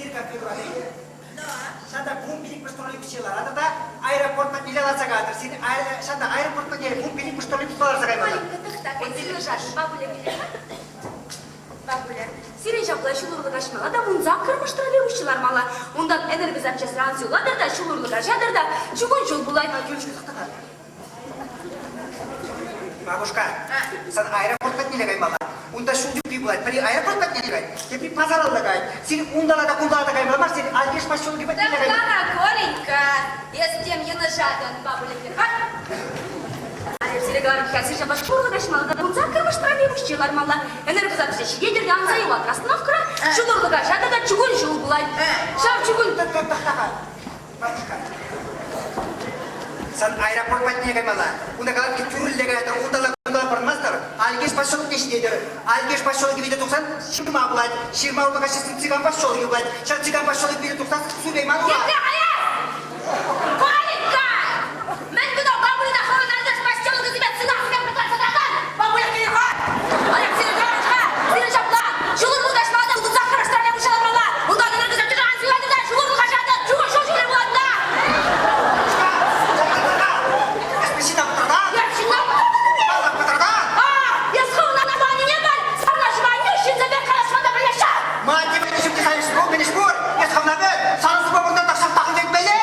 Ирка Петровна, троллейбусчылар да аэропортқа келе алса кадыр. Сен шанда аэропортқа келіп, бұл билік троллейбус баларса каймады. Бабуля, сирен жаплай шулурлыга шмала да мунза кырмыш троллейбусчылар мала. Ундан энергозапчасть ранцияладыр да шулурлыга жадыр да чугун жол булай. Бабушка, сен аэропортқа келе каймала. Унда шундук би булай. При аэропортқа келе кай. Тепри пазар аллагай. Сен ундалада кундалада каймала, сен алгеш пашол gibi Да, Коленька, я с тем не нажадан, бабуля пирха. Сирен хасир жапа шулурлыга шмала да мунза кырмыш троллейбусчылар мала. Энергозапчасть едер ганза юлат остановка. Шулурлыга жадыр да чугун жол булай. Шав чугун. Бабушка. Sen aeroport batmaya kaymala. Unda kalıp ki türlüle gayda undala barmazlar. Algeç başçoluk geçtiğidir. Algeç başçoluk gibi de tuksan şırma bulaydı. Şırma olma kaçısın tsigan başçoluk gibi bulaydı. Şar tsigan başçoluk gibi de tuksan Süleyman ulan. Yetti ayaz! Kolinka! Men buna babulina falan algeç başçoluk gibi sınavsıdan bir tarafı dağdan. Babulina gibi var. Ayak seni görmüşme. Seni çapla. Şulurlu kaçmada uzak kırışlarına yapışalarla. Bundan önce de çıkan suyaydı da şulurlu kaçardı. Şulur şulur bulaydı da. Espesina putrada. Ya şimdi Valla putrada. Я схована на мане не бар. Сама жива нищим за век хорошо прилеша. Madde beni şimdi sayın spor, beni spor. Yatağımda ben. Sana spor buradan taşak takıl etmeli.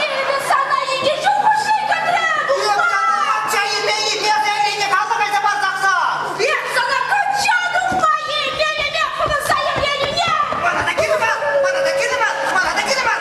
Или sana iyi çubuşu götürdü. Yok sana çayı neyi, niye zeyliğine kaldı kaysa barzaksa. Я sana kaçadım moyi belime kumsayım yerine. Bana da girim al, bana da girim al, bana da girim al.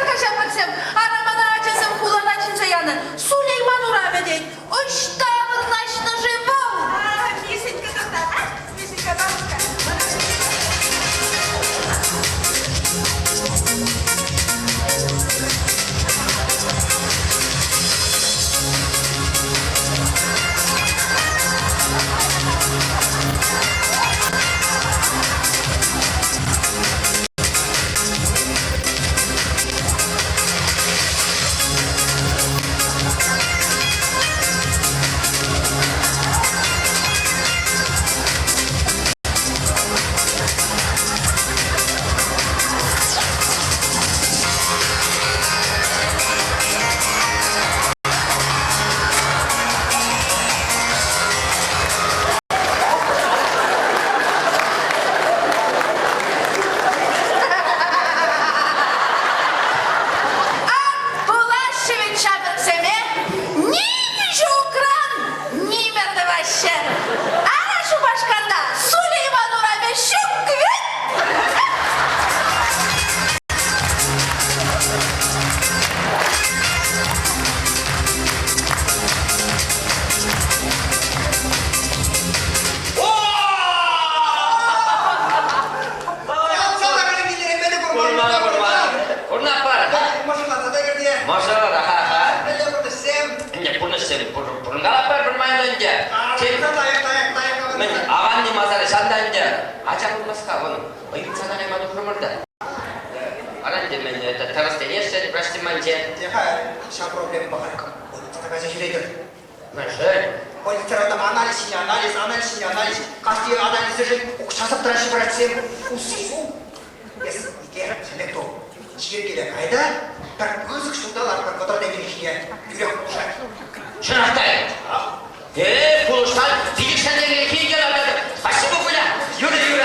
Kaçarım arabana açasım kullanacınca yanı Süleyman Urabe değil o штабрнашно живал. Мишенька тогда, а? Мишенька, бабушка. Булашевич шабырсеме ни жукран ни мерді ваще. Ана шу башкарда Сулейман Urabe шуквет. Sana kadar gidelim beni Kurma. Kurna para. Maşallah da girdi ya. Maşallah ha. Ben de burada sem. Önce bunu sen burun kalapar bermain önce. Dayak. Men avan ni masalah sandan önce. Acak olmazsa onu. O ilk sana ne malu kurmurda. Aran demen teras denirse başta manje. Ya, şa problem bakar. Sana kaç şeydir. Nasıl? O literatürde analiz. Kaçtığı analizleri okşatıp tıraşı bıraksam. Usisu. Yes, ikiye selekto. Çirkile kayda. Bir kızık şundalar kadar devirişiye. Yürek kuşak. Şınahtay. Buluştan fiziksel ilgiye gel anladım. Başı bu bile. Yürü.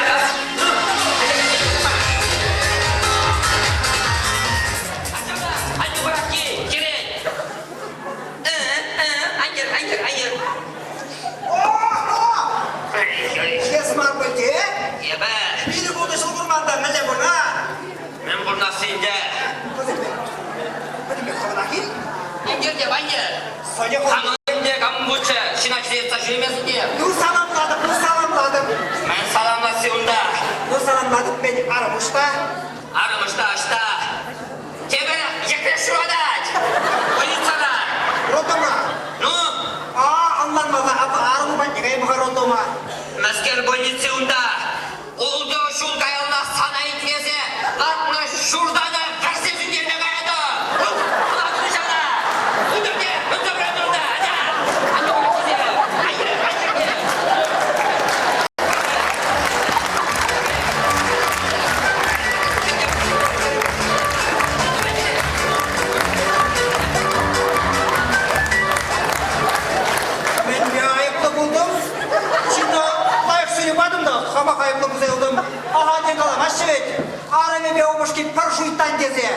Hadi bırak ki. Girin. Hayır. Yes, marpete. Ya be. Beni burada şokurmanda mele buna. Ben burada since. Hadi bir kavlaki. Hayır. Söyle koy. Kanalımda kambuça. Şina çizip taşıyamazsın diye. Nur salamladım. Ben salamlasıyım da. Nur salamladım beni aramışta. Aramışta açta. Kebere yakın şu adaç. Oyun sana. Rotoma. Ну, Anlanmadı. Arımı ben yıkayım bakar rotoma. Masker больницасында oldu şul kayalına sana itmesi. Latma şurada da gazetesinde kaydı. Ulan sana. Udur diye. Taşı et. Arame be olmuş ki parşuittan deze.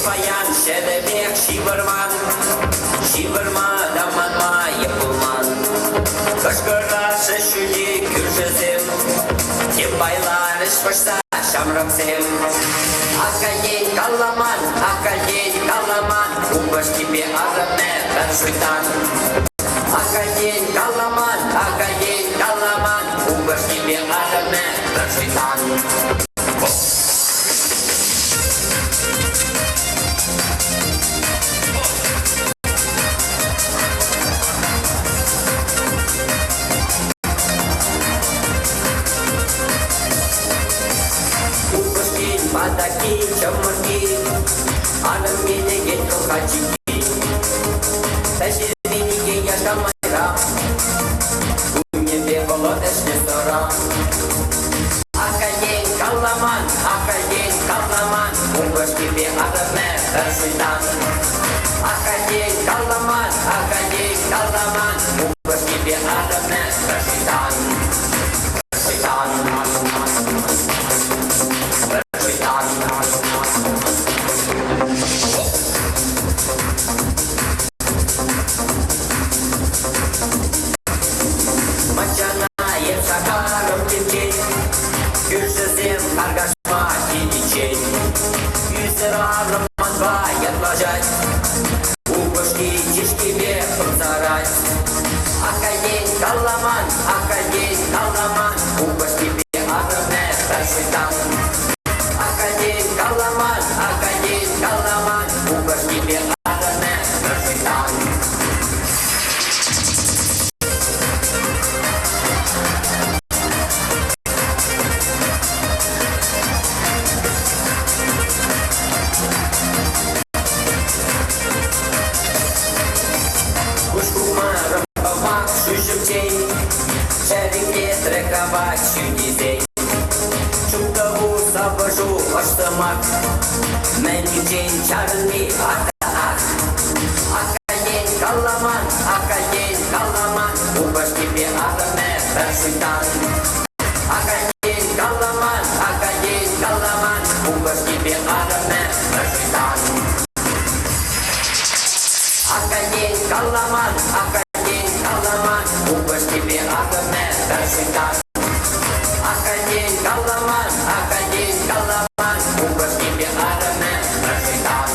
Bayan şebebek şivarman, şivarma yapılman. Kışkırası şüli kürşüzüm, kim baylar iş başta şamrapsım. Akayin kalaman, ubaş gibi arame ben şeytan. Akayin kalaman, ubaş gibi arame ben şeytan. Padaki chamaki anam mile geto kachiki tashiri ke yashamara kunye be bolodes restaurant akayen kalaman umbas gibi adame tersuitan akayen kalaman umbas gibi adame tersuitan Kargaşma gidecek Yüzlerarım bayatlayacak Bu koşki çeşki bir kırzaray Akayin kalaman Bu koşki bir arame tersitan Akayin kalaman Bu koşki bir arame tersitan Men için çarını atak Akayin kalaman Bu baş gibi arame tersitan Akayin kalaman Bu baş gibi arame tersitan Akayin kalaman Bu baş gibi arame tersitan Akayin kalaman Ubas gibi arame tersitan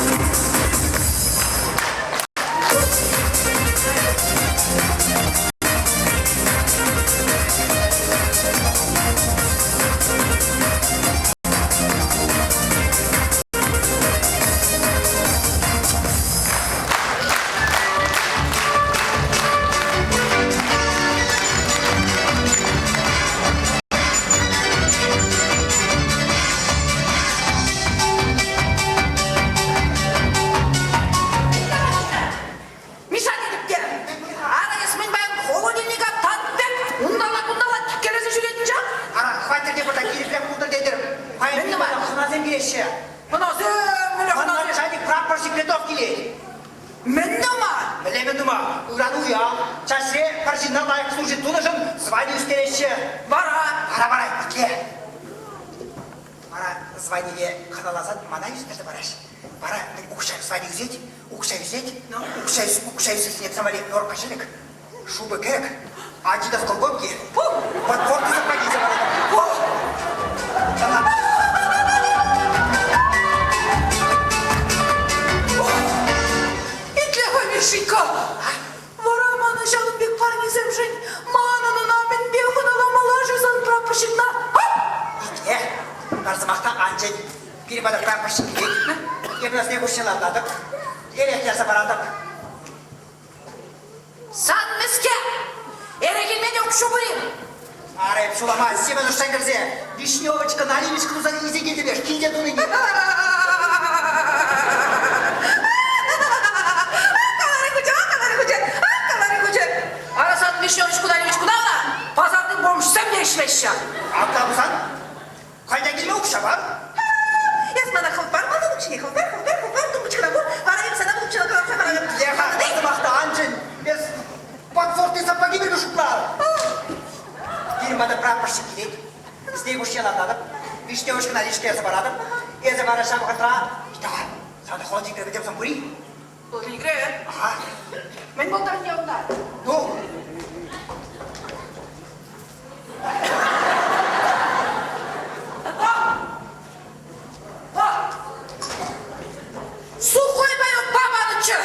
Звонили, каналазад, манаюсь, даже бараш. Пора, укушаю, звоню взять, укушаю, нет, самолет, нор кошелек, шубы кэк, адидас колготки, подпорки заходить, Мишенька, вараманы жаным бек парнизем жень, мананын амен бехын аламала жызан прапорщикна. Нарзымақта анчен перепадок прапорщик керек. Ебнас не кушен атладық, еректерсі барадық. Сан меске, ерекен мен өкшу бұрем. Арайып шулама, семен ұштан кірзе, вишневочка, наливочка, ұзан изе келді беш, кейде дуны не. Акалары күче. шутлар. Фирмада прапорщик келет. Істей көшкен атадым. Вишне өшкен алишкерді барадым. Езі бара шабықытра. Итаға, сады холдингребі деп сон көрейін. Холдингребі? Аха. Мен болтарын не ұндар? Ну. Сухой боек Бабаныча.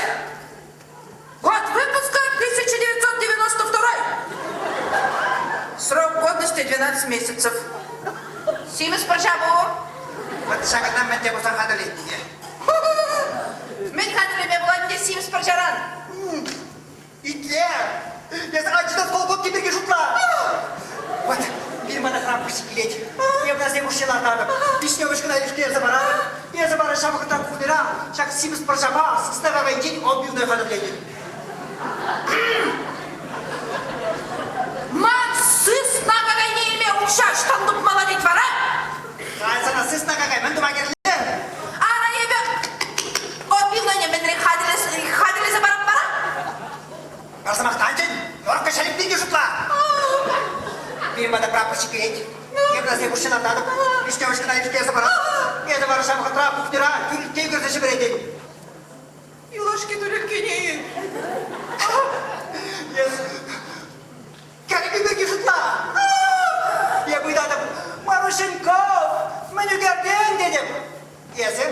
Год выпуска 1992. Срок годности 12 месяцев. Симес Прожабу. Вот шагатан мен деп ұсан қадырлет неге. Мен қадірлеме болады не Симес Прожаран. Итлер. Езі ачыдан қол көп кеберге жұтла. Вот, фирмада прапорщик келет. Евразия көшкен атадым. Вишне өшкен алишкерді барадым. Езі бара шабықытра кулера. Шақ Симес Прожаба сыстаға день отбивной қадырлет. Ман сыс нағағай не еме ұқша штандық молодец вара. Sana siz ne kakay, ben duman geldim. Ана ебе отбивной не менре хадилесе барам бара. Барсамақ танчын, норка шалip неге жұтла. Фирмада прапорщик келет. Евразия көшкен атадым. Вишне өшкен алишкерді барадым. Езі бара шабықытра кухнера түрліктей көрсеші береді. Юлашки дүрелкенейін. Кәлі берге жұтла. Я бұйдадым. Марушенков, меню керден дедім. Езі.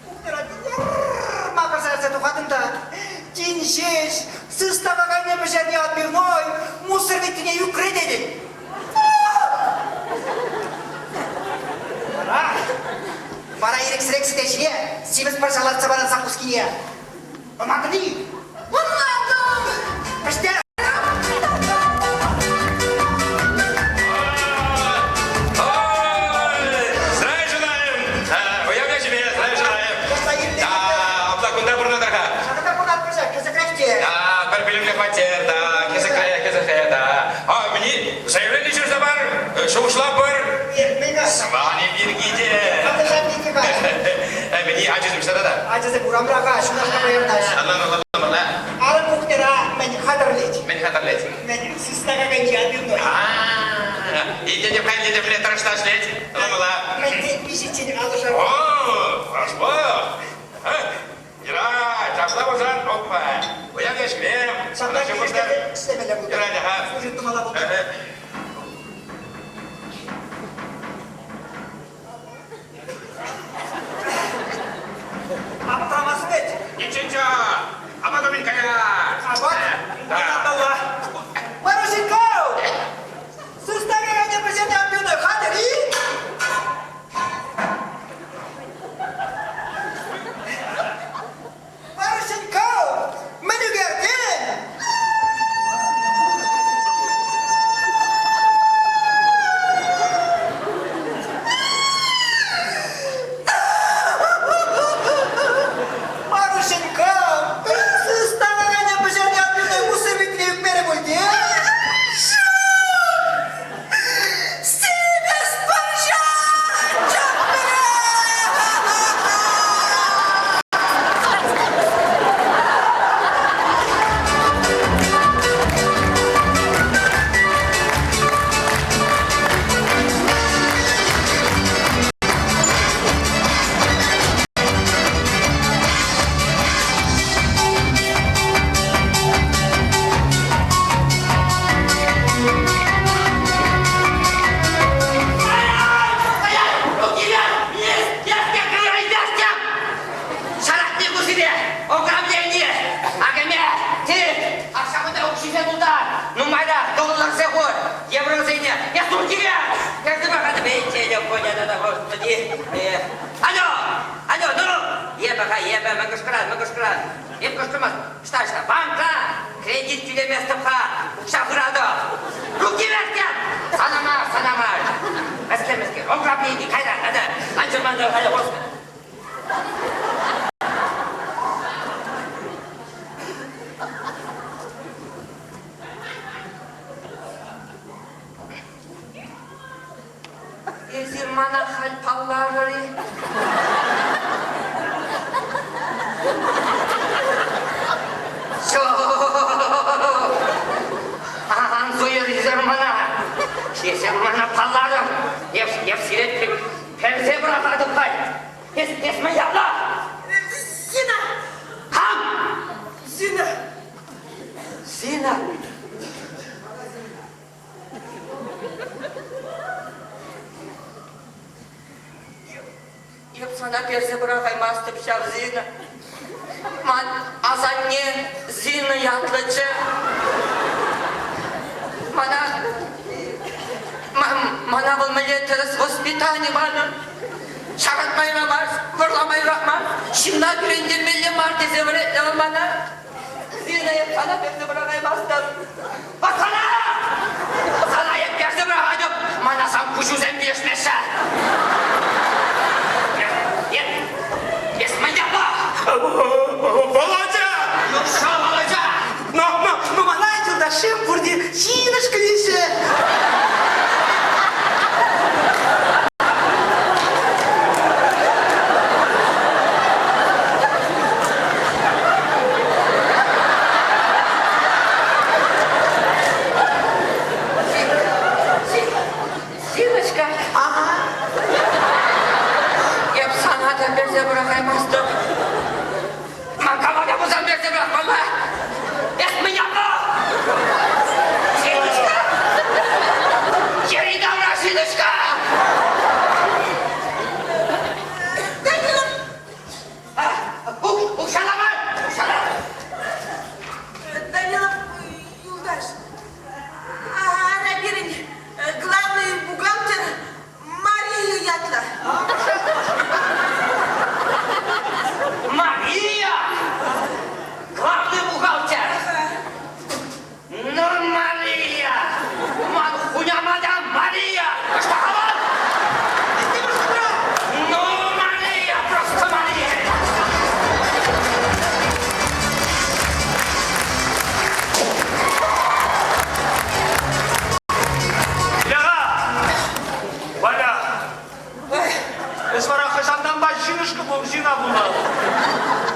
Кухнера мақырсарса тұқадым да. Тин шеш, сыстағаға не бішерне отбивной, мусор бетіне юкре дедім. Бара ерексірек сітешіне, Симес паршалатса баран сақпускіне. Ұмағыны. Ұнладым. Піштер. Здравия желаем! Уявляй себе, здравия желаем! Абла кунда бурнадырға? Шақыда бұнат бірші, кезі кәште. Бір білімлі патер, кезі қая. Мені заявление жүрді бар, шоушылап бар. Мега. Сваны бергиде. Қадыржан неге бар. Мені ажызым шыда да. Ажызы бұрамыраға, шынашқа байырдаш. Аллах. Арын көктера мен қадырлет. Мен қатарлет. Мен сыстаға гәнде отбивной. Иде деп қайын деп біле тұрышта шлет. Ламала. Мен тек бешетчені алышам. О, хорошо. Ира, жақсылап озан, опа. Оян ешкілем. Шақта кездері істемелі болды. Ира, jaha. Служит тұмала болды. Аптырамасы бет. Ничего. Ама домен кая. Абат. Да. Алла. Марушенков! Сыстаға гәнде біршетне отбивной. Қадыр, и? Марушенков! Меню керден! Марушенков! Сыстаға гәнде біршетне отбивной мусор бетіне үкмері болды. Симес Прожаран. Алло, ну! Ебе, мыңғышқырад. Еп көшкірмас. Шташта, банка, кредит тюлеместіқа, ұқша құрады. Руки веркен! Санама. Мәселемеске, ограбнейді, қайда, анжырманды, қайда, орысқа. Езірмана халпаллары. Sesem bana palladım. Hepsini perse bırakalım kay. Esme yavla. Zina! Ham. Zina! Zina. Я б sana perse bırakamazdım şav zina. Man azanne zina yatlıcı. Mana bu milletimiz hospitali var. Şakatmayı ramaz, fırlamayı rahmaz. Şimdi birinci milli markezi öğretmenim bana. Zina'ya sana perse bırakamazdım. Baksana! Sana hep perse bırakacağım. Mana sen kuşuz en bileşmezse. Esme yapma! Володя! Ну что, Володя? Ну, вона йде шимпурді, жіночка ліше. Зиночка, Ага. я б sana da perse bırakamazdım. Makamada bu zaman perse bırakmam ha. Esme yapma! Zinochka! Geri davran Zinochka! Uşalaman! Uşalaman! Данила Юлдаш. Она берет главный бухгалтер Марию Ятла. Мария! Главный бухгалтер! Ну, Мария! Ман хуямада Мария! Что хавал? Ну, Мария! Просто Мария! Валя! Esmara kışandan baş жинышкы бұл жина бұлар.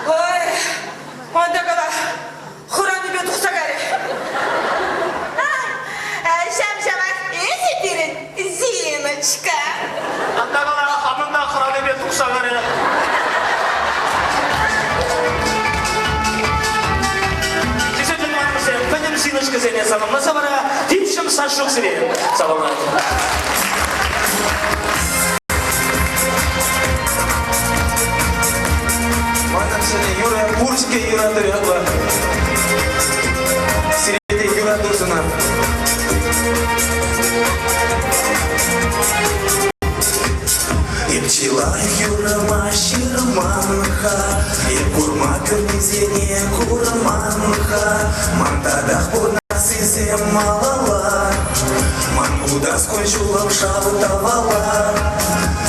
Ой, онда кала, хураны бет ұқсағары. Шам-шамас, есі берін, Зиночка. Анда қалаға қамында қыраны бет ұқсағары. Кесетін маңызы, күнім жинышкы зене салымна сабара, типшім сашық зене салымна. Madem seni Юра, Курский Юра дырyaklar. Сиреде Юра dursunlar. Епчила Юра маширманха, Епурма körmezene kurmanха, Мандадах бурнас изем малала, Ман удас кончулам шабутавала,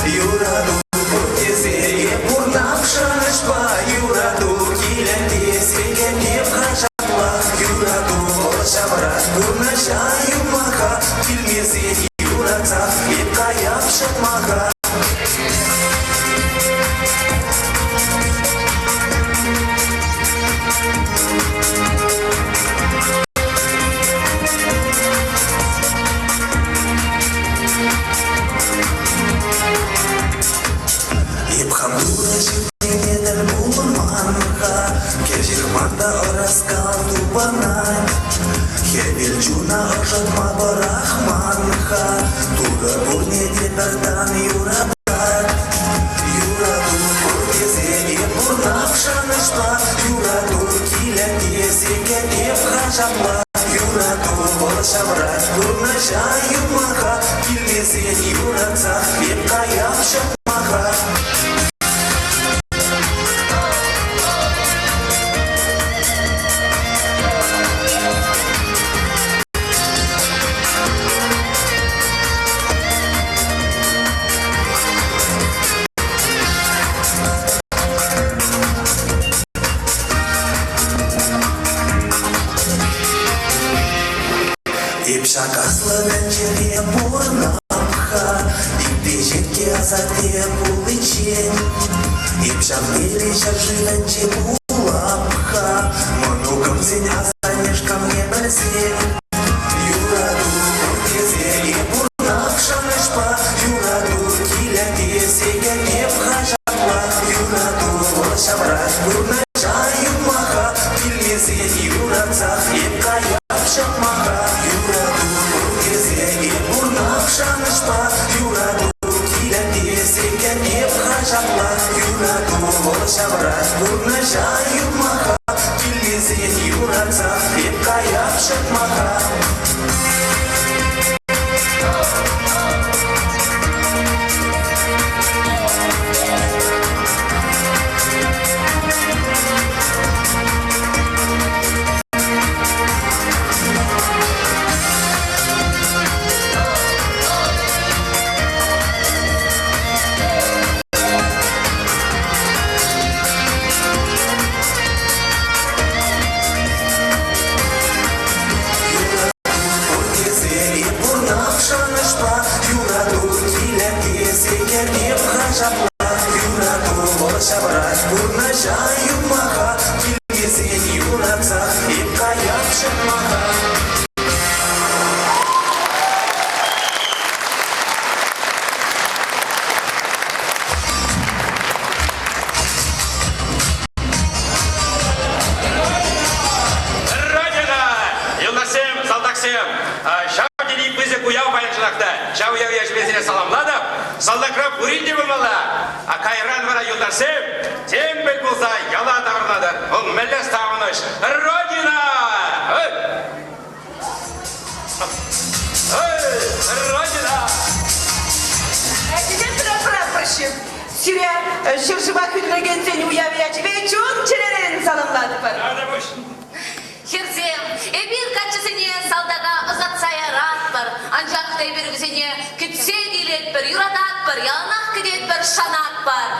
Юра Епуртезе, Епурнавша нышпа, Юра Килянде, Свегенде вхажапла, Юра Оршаврат, Бурнаша юмаха, Килмезе Юра Цах, Епкаяв шатмаха. Епхамдура жирнедер булманха, Кежирманда ораскал тубанай, Хевельчуна ожатма барахманха, Тура бурнеде бердан Юра брат, Юра буркуртезе епурнавша нышпа, Юра килянде секенде вхажапла, Юра оршаврат бурнаша юмаха, Килмезе Юра цах, Епкаяв шатмаха. Ипшакаслы вечере бурнамха, Ипдежетке азате булычен, Ипшак берешак живенче буламха, Монукам зень азанешкам не берсен, Юра ду, Тезе и бур юратсақ еп қаяп шықмаға юрату кезеге бұрнақ жанышпа юрату килен десекен еп қажапла юрату ол шабырат бұрны жай юрмаға келгезен юратсақ еп қаяп шықмаға Салдакрап уринде болмала. А кайран вара юлдарсем, тем бек болса яла тавырнады. Он мәлләс тавыныш. Родина! Родина! Әтеден прапорщик. Сирия шыршыма күлмеген сен уявия тебе чон черерен салымлады бар. Херсем, эбир качысыне салдага ызатсая рат бар. Анжақтай бір күзіне күтсе келет бір, юрадат бір, ялнақ кедет бір, шанат бар.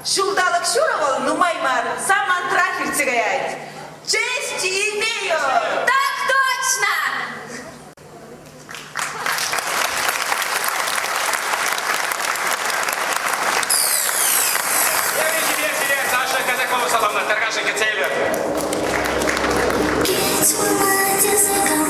Шулдалық шуровал, нумаймар, саман трахер цигаяет. Честь имею! Так точно! Тебе, Саша Казакова саламна, торгашенька цейлер. Get my mind,